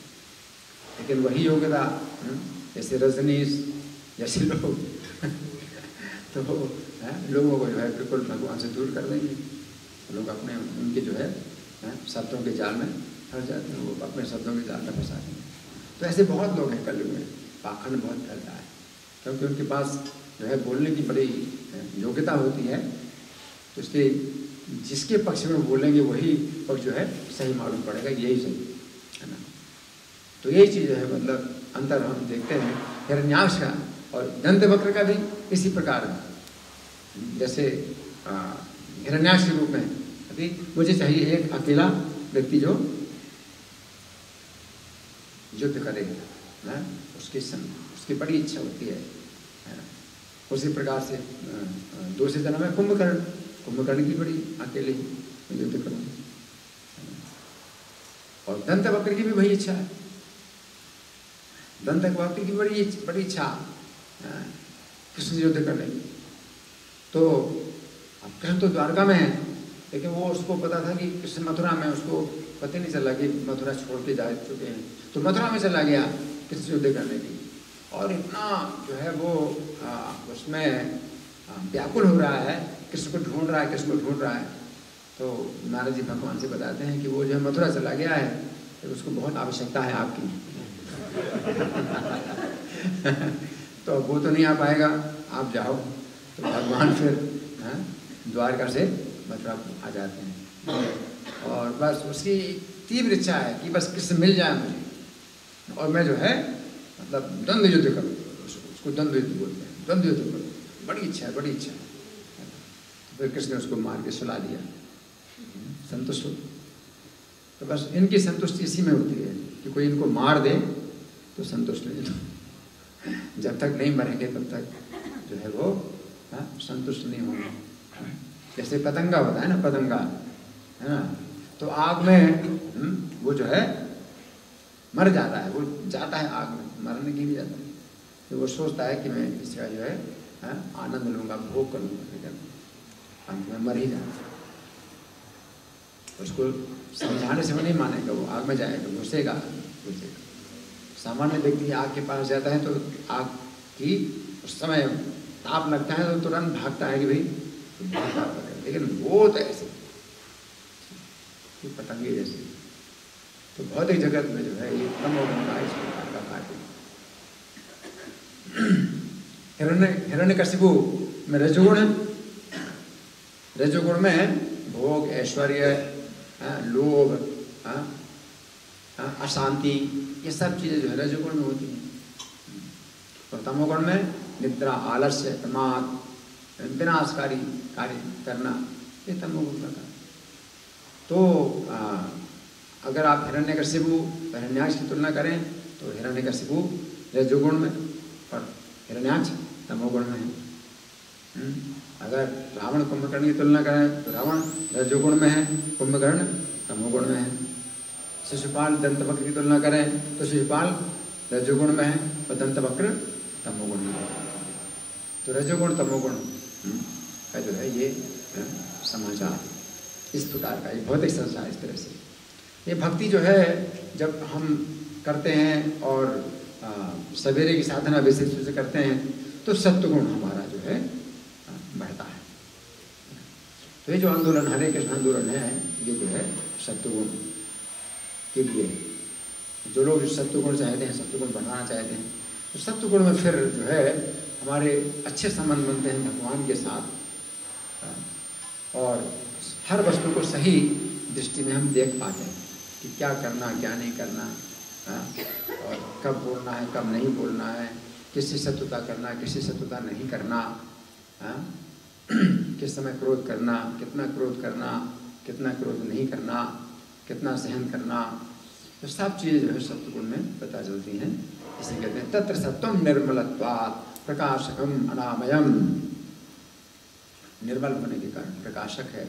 लेकिन वही योग्यता जैसे रजनीश जैसे लोग तो लोगों को जो है बिल्कुल भगवान से दूर कर देंगे। लोग अपने उनके जो है शब्दों के जाल में फंस जाते हैं, वो अपने शब्दों के जाल में फंसा देंगे। तो ऐसे बहुत लोग हैं कलयुग में, पाखंड बहुत फैलता है, क्योंकि उनके पास जो है बोलने की बड़ी योग्यता होती है। तो इसलिए जिसके पक्ष में बोलेंगे वही पक्ष जो है सही मालूम पड़ेगा, यही सही है ना। तो यही चीज़ है, मतलब अंतर हम देखते हैं हिरण्याक्ष का और दंतवक्र का भी इसी प्रकार है। जैसे हिरण्याक्ष के रूप में अभी मुझे चाहिए एक अकेला व्यक्ति जो युद्ध करे ना, उसकी बड़ी इच्छा होती है। उसी प्रकार से दूसरे जन्म में कुंभकर्ण की बड़ी अकेले युद्ध करूँ, और दंतवक्र की भी वही इच्छा है। दंतवक्र की बड़ी इच्छा कृष्ण से युद्ध करने की। तो अब कृष्ण तो द्वारका में है, लेकिन वो उसको पता था कि कृष्ण मथुरा में, उसको पता नहीं चला कि मथुरा छोड़ के जा चुके हैं। तो मथुरा में चला गया कृष्ण से युद्ध करने की, और इतना जो है वो उसमें व्याकुल हो रहा है, कृष्ण को ढूंढ रहा है, कृष्ण को ढूंढ रहा है। तो नारद जी भगवान से बताते हैं कि वो जो है मथुरा चला गया है, तो उसको बहुत आवश्यकता है आपकी। तो वो तो नहीं आ पाएगा, आप जाओ। तो भगवान फिर द्वारका से मथुरा आ जाते हैं, और बस उसकी तीव्र इच्छा है कि बस कृष्ण मिल जाए मुझे, और मैं जो है मतलब द्वंद्व युद्ध करूँ। उसको द्वंद्व युद्ध बोलते हैं, द्वंद्व युद्ध करूँ, बड़ी इच्छा है, बड़ी इच्छा है। तो फिर कृष्ण ने उसको मार के सुला दिया, संतुष्ट हो। तो बस इनकी संतुष्टि इसी में होती है कि कोई इनको मार दे तो संतुष्ट नहीं। तो जब तक नहीं मरेंगे तब तक जो है वो संतुष्ट नहीं होंगे। जैसे पतंगा होता है ना, पतंगा है ना, तो आग में वो जो है मर जाता है, वो जाता है आग में, मरने के लिए जाता है। तो वो सोचता है कि मैं इसका जो है आनंद लूँगा, भोग करूँगा, लेकिन अंत में मर ही जाता है। उसको समझाने से वो नहीं मानेगा, वो आग में जाएगा, घुसेगा। सामान्य व्यक्ति आग के पास जाता है तो आग की उस समय ताप लगता है तो तुरंत भागता है कि भाई बहुत ताप लग रहा है, लेकिन वो तो ऐसे पतंगे जैसे। तो भौतिक जगत में जो है ये तमोगुण का इस प्रकार का कार्य। हिरण्यकशिपु में रजोगुण है, रजोगुण में भोग, ऐश्वर्य, लोभ, अशांति, ये सब चीज़ें जो है रजोगुण में होती हैं। और तमोगुण में निद्रा, आलस्य, प्रमाद, विनाशकारी कार्य करना, ये तमोगुण का। तो अगर आप हिरण्यकशिपु हिरण्याक्ष की तुलना करें तो हिरण्यकशिपु रजोगुण में और हिरण्याक्ष तमोगुण में है। अगर रावण कुंभकर्ण की तुलना करें तो रावण रजोगुण में है, कुंभकर्ण तमोगुण में है। शिशुपाल दंतवक्र की तुलना करें तो शिशुपाल रजोगुण में है और दंतवक्र तमोगुण में है। तो रजोगुण तमोगुण का जो है ये समाचार इस प्रकार का, ये भौतिक संसार इस तरह से। ये भक्ति जो है जब हम करते हैं और सवेरे की साधना विशेष रूप से करते हैं तो सत्वगुण हमारा जो है बढ़ता है। तो ये जो आंदोलन हरे कृष्ण आंदोलन है ये जो है सत्वगुण के लिए, जो लोग सत्वगुण चाहते हैं, सत्वगुण बढ़ाना चाहते हैं, तो सत्वगुण में फिर जो है हमारे अच्छे संबंध बनते हैं भगवान के साथ, और हर वस्तु को सही दृष्टि में हम देख पाते हैं कि क्या करना क्या नहीं करना, और कब बोलना है कब नहीं बोलना है, किससे शत्रुता करना किससे शत्रुता नहीं करना, किस समय क्रोध करना, कितना क्रोध नहीं करना, कितना सहन करना, तो सब चीज़ें जो है सत्वगुण में पता चलती हैं। इसे कहते हैं तत्र सत्वम निर्मलत्वात् प्रकाशकम अनामयम। निर्मल होने के कारण प्रकाशक है,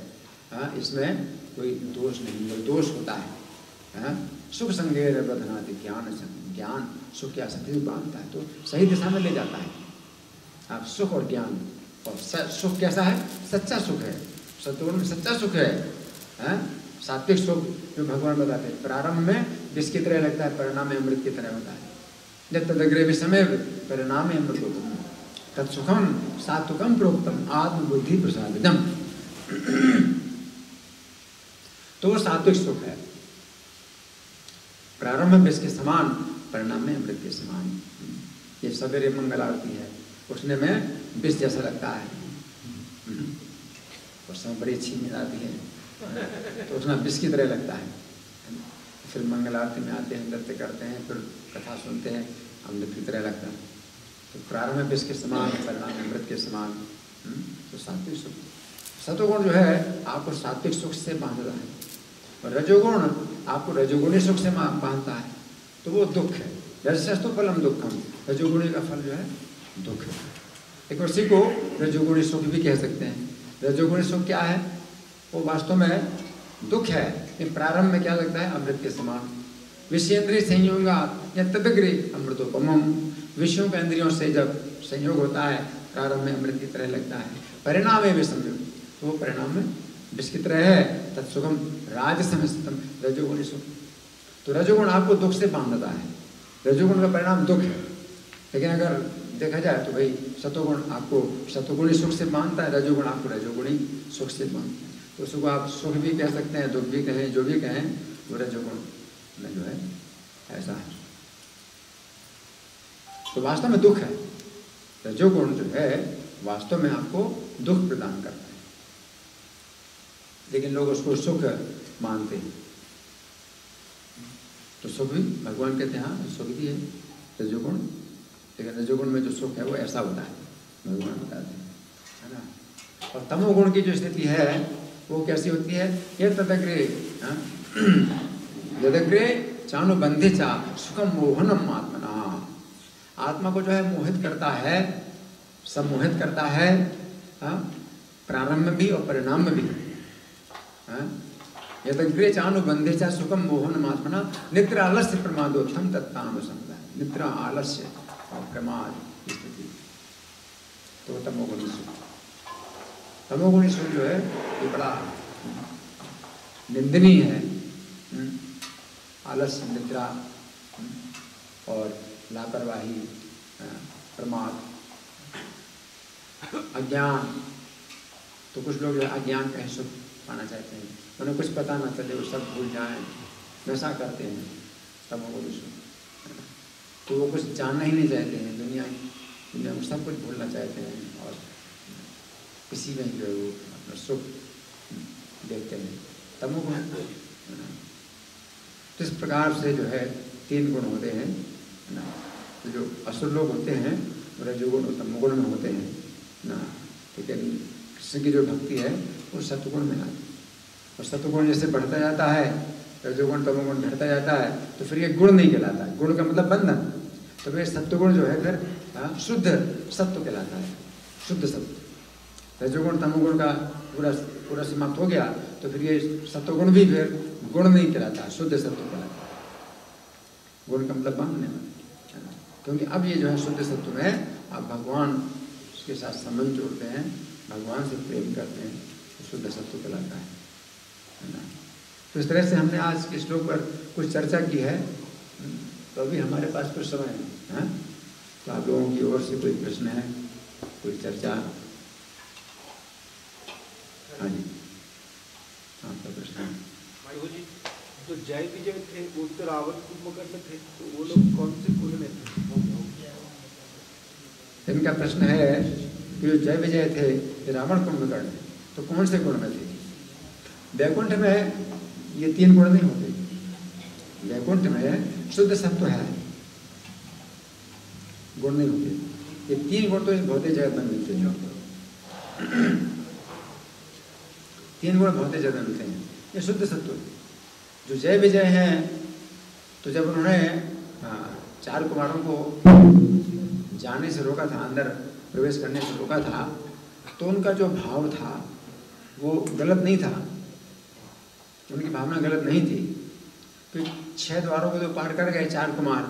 इसमें कोई दोष नहीं, निर्दोष होता है। सुख संगेर बधनाति ज्ञान सुख की आसक्ति बांधता है तो सही दिशा में ले जाता है। आप सुख और ज्ञान, और सुख कैसा है? सच्चा सुख है, सत्वगुण में सच्चा सुख है। सात्विक सुख जो भगवान बताते हैं प्रारंभ में विष की तरह लगता है, परिणाम में अमृत की तरह होता है। जब तदग्रे विषमे परिणाम में अमृत होता है तत्सुखम सात्विकम प्रोक्तम आत्मबुद्धि प्रसादिदम। तो वो सात्विक सुख है, प्रारंभ में विष के समान, परिणाम में अमृत के समान। ये सवेरे मंगल आरती है, उठने में विष जैसा लगता है, उस समय बड़ी अच्छी नींद आती है तो उठना विष की तरह लगता है। फिर मंगल आरती में आते हैं, नृत्य करते हैं, फिर कथा सुनते हैं, अमृत की तरह लगता है। तो प्रारंभ में विष के समान, परिणाम में अमृत के समान। तो सात्विक सुख, सत्वगुण जो है आपको सात्विक सुख से बांधता है, और रजोगुण आपको रजोगुणी सुख से बांधता है, तो वो दुख है। रजसस्तु फलम दुखम, रजोगुणी का फल जो है दुख है। एक उसी को रजोगुणी सुख भी कह सकते हैं। रजोगुणी सुख क्या है? वो वास्तव में दुख है, कि प्रारंभ में क्या लगता है? अमृत के समान। विषयेंद्रिय संयोगात् या तदग्रे अमृतोपमम, विषयों के इंद्रियों से जब संयोग होता है प्रारंभ में अमृत की तरह लगता है, परिणाम में संयोग, तो वो परिणाम में विष की तरह है। तत्सुखम राजसमस्तम, रजोगुणी सुख। तो रजोगुण आपको दुख से बांधता है, रजोगुण का परिणाम दुख है। लेकिन अगर देखा जाए तो भाई सत्वगुण आपको सत्वगुणी सुख से बांधता है, रजोगुण आपको रजोगुणी सुख से बांधता है। तो उसको आप सुख भी कह सकते हैं, दुख भी कहें, जो भी कहें, वो रजोगुण में जो है ऐसा है। तो वास्तव में दुख है, रजोगुण जो है वास्तव में आपको दुख प्रदान करता है, लेकिन लोग उसको सुख मानते हैं। तो सुख भी भगवान कहते हैं हाँ सुख भी है रजोगुण, लेकिन रजोगुण में जो सुख है वो ऐसा होता है, भगवान बताते हैं, है ना। और तमोगुण की जो स्थिति है वो कैसी होती है? ये तदग्रे यदग्रे चानुबंधे चा सुखम मोहनम आत्मना, आत्मा को जो है मोहित करता है, सम्मोहित करता है, प्रारंभ में भी और परिणाम में भी। यदग्रे चानुबंधे चा सुखम मोहनम आत्मना, निद्रा आलस्य प्रमादोत्थम तत्ताम संग, निद्रा आलस्य और प्रमाद स्थिति, तो तमोगुणी सुख। तमोगुणी सुख जो है ये बड़ा निंदनीय है। आलस्य, निद्रा और लापरवाही, प्रमाद, अज्ञान। तो कुछ लोग जो है अज्ञान का सुख पाना चाहते हैं, उन्हें कुछ पता ना चले, वो सब भूल जाएं, वैसा करते हैं तमोगुणी सुख। तो वो कुछ जानना ही नहीं चाहते हैं, दुनिया में सब कुछ भूलना चाहते हैं, और इसी में जो है वो अपना सुख देखते हैं, तमोगुण। तो इस प्रकार से जो है तीन गुण होते हैं ना। तो जो असुर लोग होते हैं वो रजोगुण और तमोगुण में होते हैं ना, लेकिन कृष्ण की जो भक्ति है वो सत्वगुण में आती है। और सत्वगुण जैसे बढ़ता जाता है, रजोगुण तमोगुण घटता जाता है, तो फिर ये गुण नहीं कहलाता है। गुण का मतलब बंधन। तो फिर सत्वगुण जो है फिर शुद्ध सत्व कहलाता है, शुद्ध सत्व। रजोगुण तमोगुण का पूरा समाप्त हो गया तो फिर ये सत्वगुण भी फिर गुण नहीं कहलाता, शुद्ध सत्व कहलाता है। गुण का मतलब बांधने वाला, क्योंकि अब ये जो है शुद्ध सत्व में आप भगवान के साथ संबंध जोड़ते हैं, भगवान से प्रेम करते हैं, तो शुद्ध सत्व कहलाता है ना। तो इस तरह से हमने आज के श्लोक पर कुछ चर्चा की है। तो अभी हमारे पास कुछ समय है, हाँ? तो आप लोगों की ओर से कोई प्रश्न है, कोई चर्चा? हाँ जी, आपका प्रश्न है। जी, तो जय विजय थे वो तो रावण कुंभकर्ण थे, तो वो लोग कौन से कुल में थे? इनका प्रश्न है कि जो जय विजय थे ये रावण कुंभकर्ण, तो कौन से गुण में थे? वैकुंठ में ये 3 गुण नहीं होते। वैकुंठ में शुद्ध सत्व है, गुण नहीं होते। ये 3 गुण तो इस भौतिक जगत में मिलते हैं। 3 गुण भौतिक जगत में मिलते हैं। ये शुद्ध सत्व है। जो जय विजय हैं, तो जब उन्होंने 4 कुमारों को जाने से रोका था, अंदर प्रवेश करने से रोका था, तो उनका जो भाव था वो गलत नहीं था, उनकी भावना गलत नहीं थी। तो 6 द्वारों को जो पार कर गए 4 कुमार,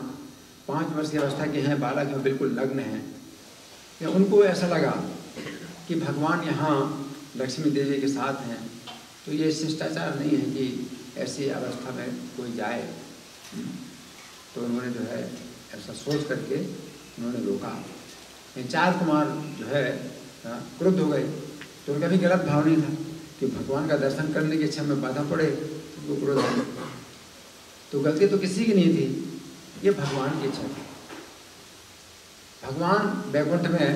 5 वर्ष की अवस्था के हैं, बालक हैं, बिल्कुल नग्न हैं, या उनको ऐसा लगा कि भगवान यहाँ लक्ष्मी देवी के साथ हैं, तो ये शिष्टाचार नहीं है कि ऐसी अवस्था में कोई जाए। तो उन्होंने जो है ऐसा सोच करके उन्होंने रोका। 4 कुमार जो है क्रुद्ध हो गए, तो उनका भी गलत भाव नहीं था कि भगवान का दर्शन करने की इच्छा में बाधा पड़े तो क्रोध हो गए। तो गलती तो किसी की नहीं थी, ये भगवान की इच्छा थी। भगवान वैकुंठ में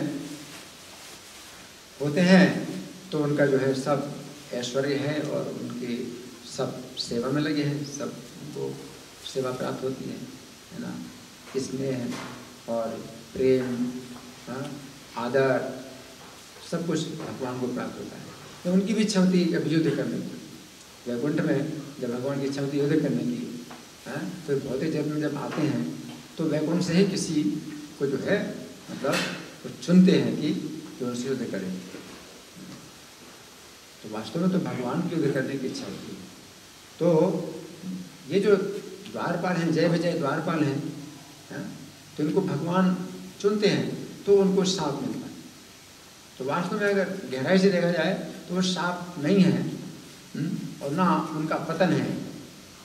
होते हैं तो उनका जो है सब ऐश्वर्य है और उनकी सब सेवा में लगे हैं, सब उनको सेवा प्राप्त होती है ना। स्नेह और प्रेम, आदर, सब कुछ भगवान को प्राप्त होता है। तो उनकी भी इच्छा होती है कि अभी युद्ध करने की। वैकुंठ में जब भगवान की इच्छा होती है युद्ध करने की, तो भौतिक जगत में जब आते हैं तो वैकुंठ से ही किसी को जो है मतलब तो चुनते हैं कि जो उनसे युद्ध करें। तो वास्तव में तो भगवान की युद्ध करने की इच्छा होती है। तो ये जो द्वारपाल हैं, जय विजय द्वारपाल हैं, तो इनको भगवान चुनते हैं तो उनको शाप मिलता है। तो वास्तव में अगर गहराई से देखा जाए तो वो शाप नहीं है और ना उनका पतन है।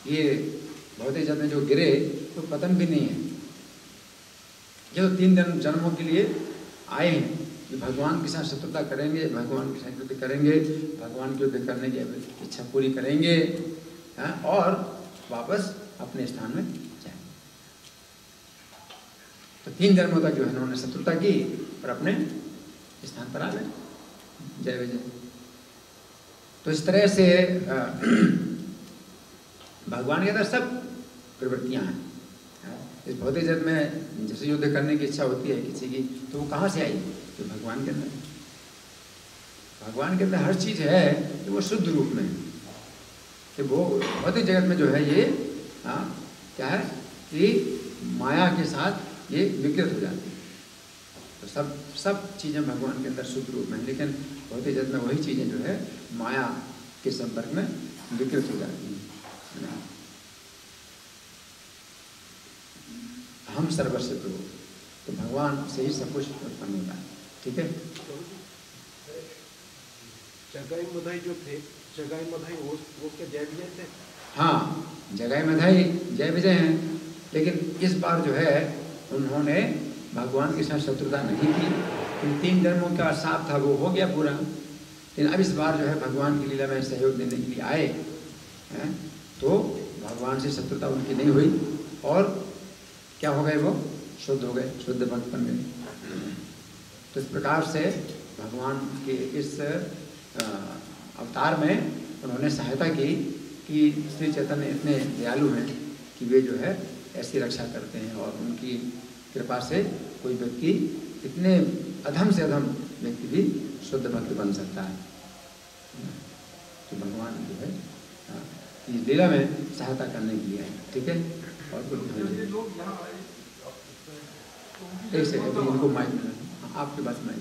ये भौतिक जगत में जो गिरे तो पतन भी नहीं है। ये तो 3 जन्मों के लिए आए हैं कि भगवान के साथ शत्रुता करेंगे, भगवान के साथ युद्ध करेंगे, भगवान के युद्ध करने की इच्छा पूरी करेंगे और वापस अपने स्थान में जाएंगे। तो 3 जन्मों तक जो है उन्होंने शत्रुता की और अपने स्थान पर आ गए, जय विजय। तो इस तरह से भगवान के अंदर सब प्रवृत्तियां हैं। इस भौतिक जगत में जैसे युद्ध करने की इच्छा होती है किसी की, तो वो कहाँ से आई? तो भगवान के अंदर। भगवान के अंदर हर चीज है कि वो शुद्ध रूप में है। कि वो भौतिक जगत में जो है ये क्या है कि माया के साथ ये विकृत हो जाती है। तो सब चीज़ें भगवान के अंदर शुद्ध रूप में है, लेकिन भौतिक जगत में वही चीज़ें जो है माया के संपर्क में विकृत हो जाती हैं। हम सर्वस्व प्रभु, तो भगवान से ही सब कुछ उत्पन्न होता है। ठीक है। जगाई मधाई जो थे, जगाई मधाई वो क्या जय विजय थे? हाँ, जगाई मधाई जय विजय हैं, लेकिन इस बार जो है उन्होंने भगवान के साथ शत्रुता नहीं की। 3 जन्मों का साथ था वो हो गया पूरा, लेकिन अब इस बार जो है भगवान की लीला में सहयोग देने के लिए आए हैं, तो भगवान से शत्रुता उनकी नहीं हुई और क्या हो गए, वो शुद्ध हो गए, शुद्ध भक्त बन गए। तो इस प्रकार से भगवान के इस अवतार में उन्होंने सहायता की कि श्री चैतन्य इतने दयालु हैं कि वे जो है ऐसी रक्षा करते हैं और उनकी कृपा से कोई व्यक्ति, इतने अधम से अधम व्यक्ति भी शुद्ध भक्त बन सकता है। तो भगवान जो है इस लीला में सहायता करने के लिए है। ठीक है। और कुछ एक सेकंड, इनको माइक मिला, आपके पास माइक।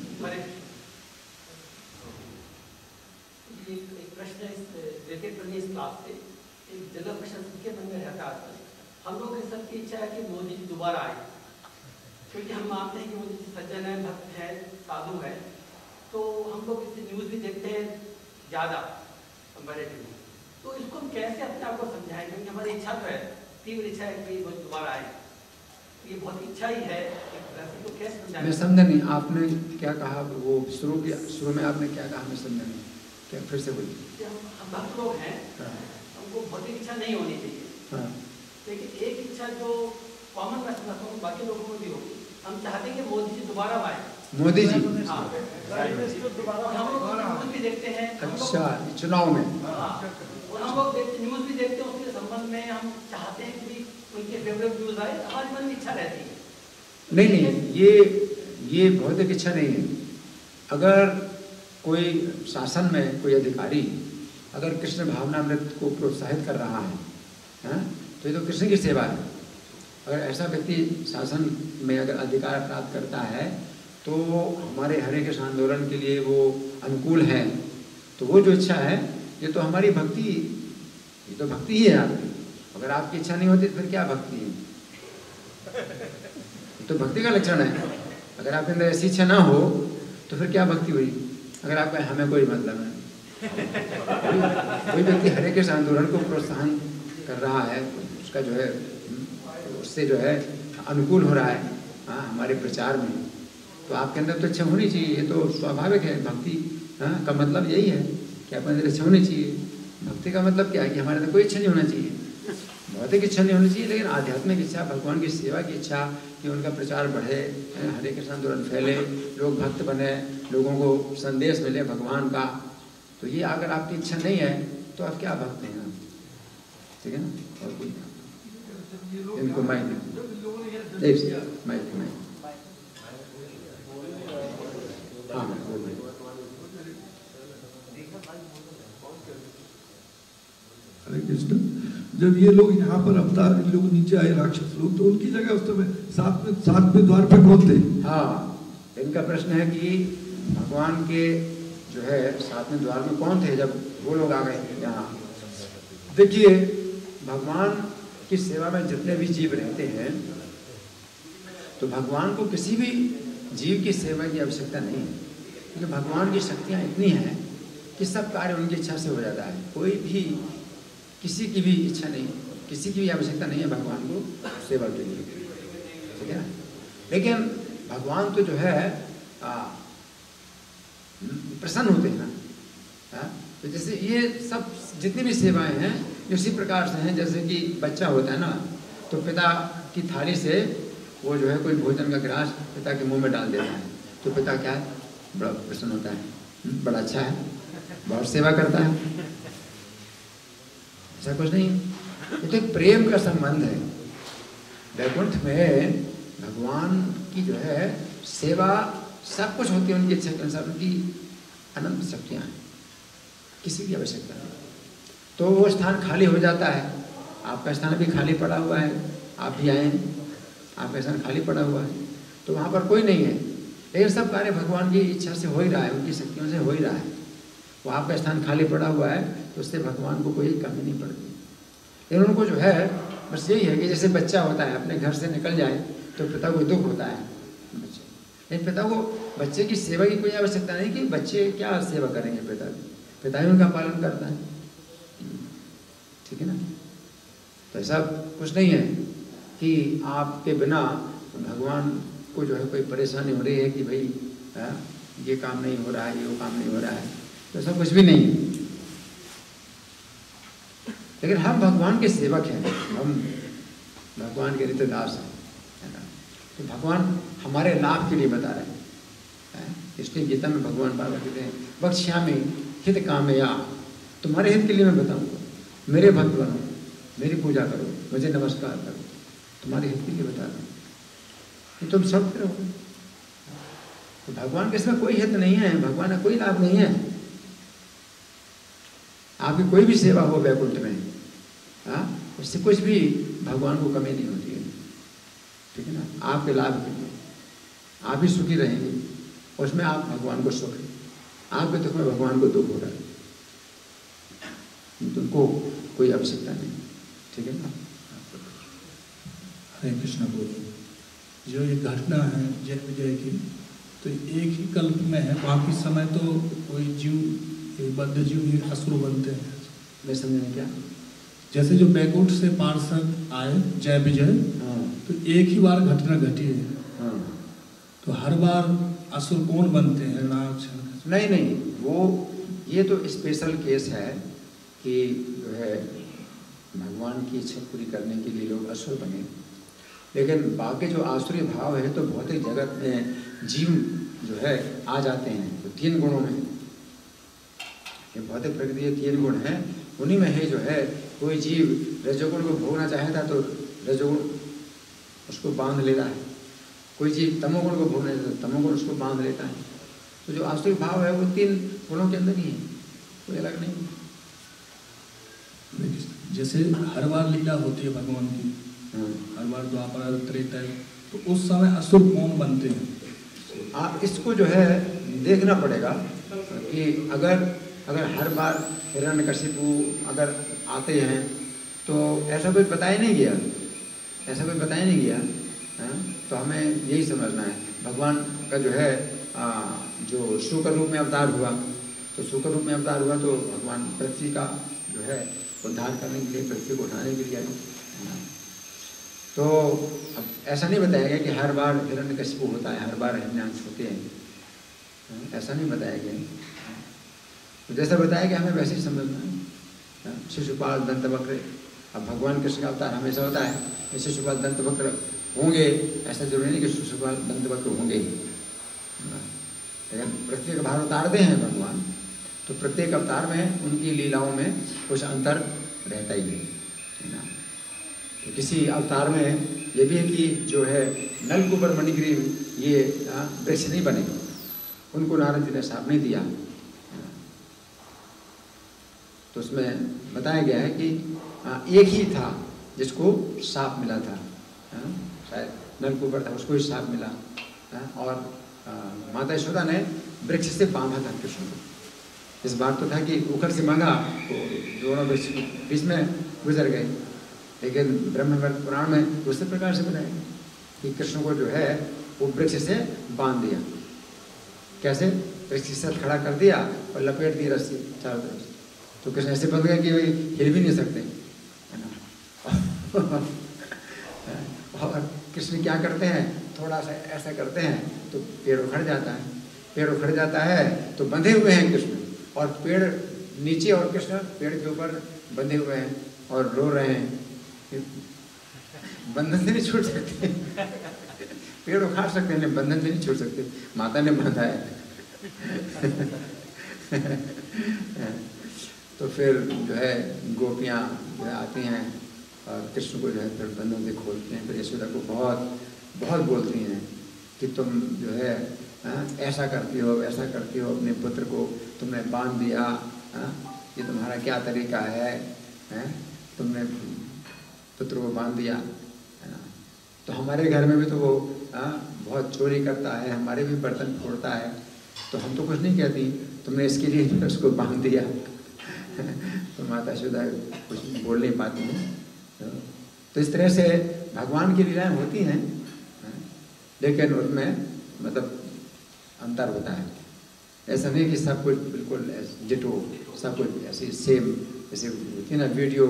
एक प्रश्न इस क्लास से एक जगह प्रश्न के मन में रहता है। हम लोग की सबकी इच्छा है कि मोदी जी दोबारा आए, क्योंकि हम मानते हैं कि मोदी जी सज्जन है, भक्त है, साधु है। तो हम लोग इससे न्यूज़ भी देखते हैं ज़्यादा कंपैरेटिवली। तो इसको हम कैसे अपने आप को समझाएं, क्योंकि हमारी इच्छा तो है, तीव्र इच्छा है कि वो दोबारा आए, ये बहुत इच्छा ही है, तो कैसे समझाएं? मैं समझा नहीं, आपने क्या कहा? वो शुरू में आपने क्या कहा? मैं समझा नहीं, क्या फिर से बोलिए। हम भक्त लोग हैं, हमको भौतिक इच्छा नहीं होनी चाहिए, लेकिन एक इच्छा जो कॉमन मैं समझता हूँ बाकी लोगों को भी होगी, हम चाहते हैं कि मोदी जी दोबारा आए। मोदी जी? हाँ, हम लोग न्यूज़ भी देखते हैं। अच्छा, चुनाव में? और हम लोग न्यूज़ भी देखते हैं, उसके संबंध में हम चाहते हैं कि उनके फेवरेट न्यूज़ आए, हमारे मन में इच्छा रहती है। नहीं, ये भौतिक इच्छा नहीं है। अगर कोई शासन में कोई अधिकारी अगर कृष्ण भावनामृत को प्रोत्साहित कर रहा है, तो ये तो कृष्ण की सेवा है। अगर ऐसा व्यक्ति शासन में अगर अधिकार प्राप्त करता है तो हमारे हरे कृष्ण आंदोलन के लिए वो अनुकूल है, तो वो जो इच्छा है ये तो हमारी भक्ति, ये तो भक्ति ही है आपकी। अगर आपकी इच्छा नहीं होती तो फिर क्या भक्ति है? ये तो भक्ति का लक्षण है। अगर आपके अंदर ऐसी इच्छा ना हो तो फिर क्या भक्ति हुई? अगर आपका हमें कोई मतलब है, कोई व्यक्ति हरे कृष्ण आंदोलन को प्रोत्साहन कर रहा है, उसका जो है उससे जो है अनुकूल हो रहा है हमारे प्रचार में, तो आपके अंदर तो इच्छा होनी चाहिए। ये तो स्वाभाविक है। भक्ति का मतलब यही है कि आपके अंदर इच्छा होनी चाहिए। भक्ति का मतलब क्या है कि हमारे अंदर कोई इच्छा नहीं होना चाहिए, भौतिक इच्छा नहीं होनी चाहिए, लेकिन आध्यात्मिक इच्छा, भगवान की सेवा की इच्छा कि उनका प्रचार बढ़े, हरे कृष्ण आंदोलन फैले, लोग भक्त बने, लोगों को संदेश मिले भगवान का। तो ये अगर आपकी इच्छा नहीं है तो आप क्या भक्त हैं? ठीक है ना? और कोई इनको माइक हाँ बोलिए। हरे कृष्ण, जब ये लोग यहाँ पर अवतार, इन लोग नीचे आए राक्षस लोग, तो उनकी जगह उस समय सातवें द्वार पे कौन थे? हाँ, इनका प्रश्न है कि भगवान के जो है सातवें द्वार में कौन थे जब वो लोग आ गए यहाँ। देखिए, भगवान की सेवा में जितने भी जीव रहते हैं तो भगवान को किसी भी जीव की सेवा की आवश्यकता नहीं है, क्योंकि भगवान की शक्तियाँ इतनी हैं कि सब कार्य उनकी इच्छा से हो जाता है। कोई भी किसी की भी इच्छा नहीं, किसी की भी आवश्यकता नहीं है भगवान को सेवा के लिए, ठीक है ना? लेकिन भगवान तो जो है प्रसन्न होते हैं ना। तो जैसे ये सब जितनी भी सेवाएं हैं इसी प्रकार से हैं। जैसे कि बच्चा होता है ना, तो पिता की थाली से वो जो है कोई भोजन का गिलास पिता के मुंह में डाल देता है, तो पिता क्या है, बड़ा प्रसन्न होता है, बड़ा अच्छा है, बहुत सेवा करता है। ऐसा कुछ नहीं, ये तो एक प्रेम का संबंध है। वैकुंठ में भगवान की जो है सेवा सब कुछ होती है उनकी इच्छा के अनुसार, उनकी अनंत शक्तियाँ हैं, किसी की आवश्यकता नहीं। तो वो स्थान खाली हो जाता है। आपका स्थान भी खाली पड़ा हुआ है, आप भी आए, आपका स्थान खाली पड़ा हुआ है, तो वहाँ पर कोई नहीं है, लेकिन सब कार्य भगवान की इच्छा से हो ही रहा है, उनकी शक्तियों से हो ही रहा है। वो आपका स्थान खाली पड़ा हुआ है तो उससे भगवान को कोई कमी नहीं पड़ती। लेकिन उनको जो है बस यही है कि जैसे बच्चा होता है अपने घर से निकल जाए तो पिता को दुख होता है बच्चे, लेकिन पिता को बच्चे की सेवा की कोई आवश्यकता नहीं कि बच्चे क्या सेवा करेंगे, पिता ही उनका पालन करता है, ठीक है ना? तो ऐसा कुछ नहीं है कि आपके बिना भगवान को जो है कोई परेशानी हो रही है कि भाई ये काम नहीं हो रहा है, ये वो काम नहीं हो रहा है, तो ऐसा कुछ भी नहीं है। लेकिन हम भगवान के सेवक हैं, हम भगवान के रितदास हैं, है ना? तो भगवान हमारे लाभ के लिए बता रहे हैं। इसलिए गीता में भगवान बार बार कहते हैं वक्ष्यामि हित कामया, तुम्हारे हित के लिए मैं बताऊंगा, मेरे भक्त बनो, मेरी पूजा करो, मुझे नमस्कार करो, तुम्हारे हित के लिए बता रहा हूँ, तुम सब करो। तो भगवान के इसमें कोई हित नहीं है, भगवान का कोई लाभ नहीं है। आपकी कोई भी सेवा हो वैकुंठ में, उससे कुछ भी भगवान को कमी नहीं होती है, ठीक है ना? आपके लाभ के लिए आप ही सुखी रहेंगे, उसमें आप भगवान को सुख, आपके दुख में भगवान को दुख हो रहा है, तुमको कोई आवश्यकता नहीं, ठीक है ना? हरे कृष्ण बोलो। जो ये घटना है जय विजय की, तो एक ही कल्प में है, बाकी समय तो कोई जीव बद्ध जीव असुर बनते हैं। मैं समझने क्या, जैसे जो बैकुंठ से पार्षद आए जय विजय, तो एक ही बार घटना घटी है, हाँ। तो हर बार असुर कौन बनते हैं? हिरण्याक्ष? नहीं, वो ये तो स्पेशल केस है कि जो है भगवान की इच्छा पूरी करने के लिए लोग असुर बने, लेकिन बाकी जो आसुरी भाव है तो भौतिक जगत में जीव जो है आ जाते हैं तो 3 गुणों में। ये भौतिक प्रकृति के 3 गुण हैं, उन्हीं में है जो है कोई जीव रजोगुण को भोगना चाहता तो रजोगुण उसको बांध लेता है, कोई जीव तमोगुण को भोगना चाहता तो तमोगुण उसको बांध लेता है। तो जो आसुरी भाव है वो 3 गुणों के अंदर ही है, कोई अलग नहीं। जैसे हर बार लीला होती है भगवान की, हर बार द्वापर त्रेता, तो उस समय असुर कौन बनते हैं? आप इसको जो है देखना पड़ेगा कि अगर हर बार हिरण्यकशिपु अगर आते हैं तो ऐसा कोई बताया नहीं गया, तो हमें यही समझना है भगवान का जो है जो शुक्र रूप में अवतार हुआ, तो शुक्र रूप में अवतार हुआ तो भगवान पृथ्वी का जो है उद्धार करने के लिए, पृथ्वी को उठाने के लिए आए। तो अब ऐसा नहीं बताया गया कि हर बार हिरण्यकशिपु होता है, हर बार हिरण्याक्ष होते हैं, ऐसा नहीं बताया गया। तो जैसा बताया गया हमें वैसे ही समझना है। शिशुपाल दंतवक्र, अब भगवान कृष्ण का अवतार हमेशा होता है कि शिशुपाल दंतवक्र होंगे, ऐसा जरूरी नहीं कि शिशुपाल दंतवक्र होंगे ही, लेकिन पृथ्वी का भार उतारते हैं भगवान, तो प्रत्येक अवतार में उनकी लीलाओं में कुछ अंतर रहता ही है ना। तो किसी अवतार में ये भी है कि जो है नलकूबर मणिग्रीव ये वृक्ष नहीं बनेगा, उनको नारद जी ने शाप नहीं दिया। तो उसमें बताया गया है कि एक ही था जिसको शाप मिला था, शायद नलकूबर था, उसको ही शाप मिला, और माता यशोदा ने वृक्ष से बांधा था कृष्ण को। इस बार तो था कि उखड़ से मांगा तो दोनों वृक्ष बीच में गुजर गए, लेकिन ब्रह्मवैवर्त पुराण में दूसरे प्रकार से बताया कि कृष्ण को जो है वो वृक्ष से बांध दिया। कैसे? वृक्ष से खड़ा कर दिया और लपेट दी रस्सी चारों तरफ से, तो कृष्ण ऐसे बंध गए कि वे हिल भी नहीं सकते, है ना। और कृष्ण क्या करते हैं, थोड़ा सा ऐसा करते हैं तो पेड़ उखड़ जाता है, पेड़ उखड़ जाता है तो बंधे हुए हैं कृष्ण, और पेड़ नीचे और कृष्ण पेड़ के ऊपर बंधे हुए हैं और रो रहे हैं। बंधन से नहीं छूट सकते, पेड़ उखाड़ सकते हैं, बंधन से नहीं छूट सकते, माता ने बांधा है। तो फिर जो है गोपियाँ आती हैं और कृष्ण को जो है फिर बंधन से खोलते हैं। फिर यशोदा को बहुत बहुत बोलती हैं कि तुम जो है ऐसा करती हो, ऐसा करती हो, अपने पुत्र को तुमने बांध दिया, ये तुम्हारा क्या तरीका है, तुमने पुत्र को बांध दिया, है ना। तो हमारे घर में भी तो वो बहुत चोरी करता है, हमारे भी बर्तन फोड़ता है, तो हम तो कुछ नहीं कहती, तुमने इसके लिए उसको बांध दिया। तो माता यशोदा कुछ बोल नहीं पाती हैं। तो इस तरह से भगवान की लीलाएं होती हैं, लेकिन उसमें मतलब अंतर होता है। ऐसा नहीं कि सब कुछ बिल्कुल डिटो, सब कुछ ऐसी सेम जैसे होती है ना वीडियो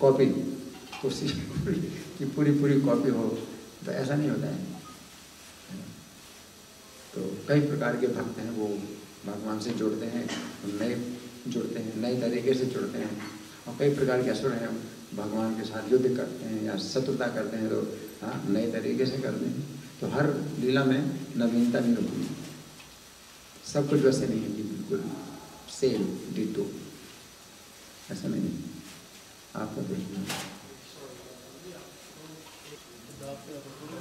कॉपी, तो उसी की पूरी कॉपी हो, तो ऐसा नहीं होता है। तो कई प्रकार के भक्त हैं, वो भगवान से जुड़ते हैं, नए जुड़ते हैं, नए तरीके से जुड़ते हैं, और कई प्रकार के असुर हैं, भगवान के साथ युद्ध करते हैं या शत्रुता करते हैं, तो नए तरीके से करते हैं। तो हर लीला में नवीनता नहीं होती, सब कुछ वैसे नहीं है कि बिल्कुल सेम डिटो, ऐसा नहीं है। आपका प्रश्न?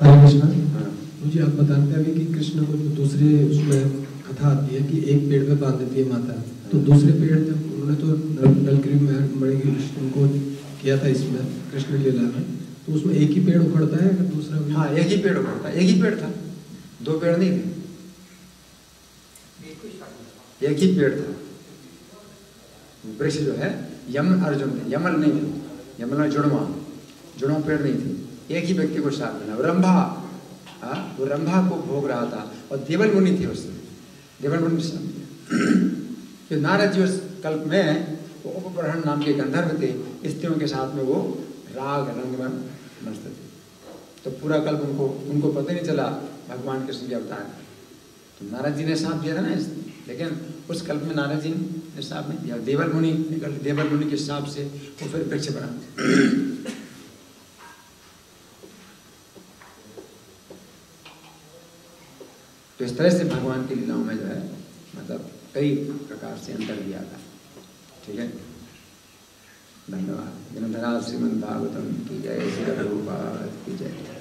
हरे कृष्णा, मुझे आप बताते हैं कि कृष्ण को जो दूसरे उसमें कथा आती है कि एक पेड़ पे बांध देती है माता, तो दूसरे पेड़ जब उन्होंने तो नलगिरी मणिगिरी कृष्ण को किया था इसमें कृष्ण लीला में, तो उसमें एक ही पेड़ उखड़ता है, अगर दूसरा? हाँ, एक ही पेड़ उखड़ता है, एक ही पेड़ था, 2 पेड़ नहीं थे, एक ही पेड़ था। वृक्ष जो है यमन अर्जुन थे, यमल नहीं थे, यमल में जुड़वा पेड़ नहीं थे, एक ही व्यक्ति को शाप मिला, रंभा, वो रंभा को भोग रहा था, और देवल मुनि थे उससे, देवल मुनि जो नारद जी उस कल्प में वो उपबरहण नाम के गंधर्व थे, स्त्रियों के साथ में वो राग रंग में मस्त थे, तो पूरा कल्प उनको पता नहीं चला भगवान कृष्ण के अवतार। तो नारद जी ने साथ दिया था ना, लेकिन उस कल्प में नारद जी ने साथ नहीं दिया। देवल मुनि के हिसाब से वो फिर वृक्ष बना। तो इस तरह से भगवान की लीलाओं में जो है मतलब कई प्रकार से अंतर दिया था। ठीक है, धन्यवाद। श्रीमद् भागवतम की जय, श्री प्रभुपाद की जय।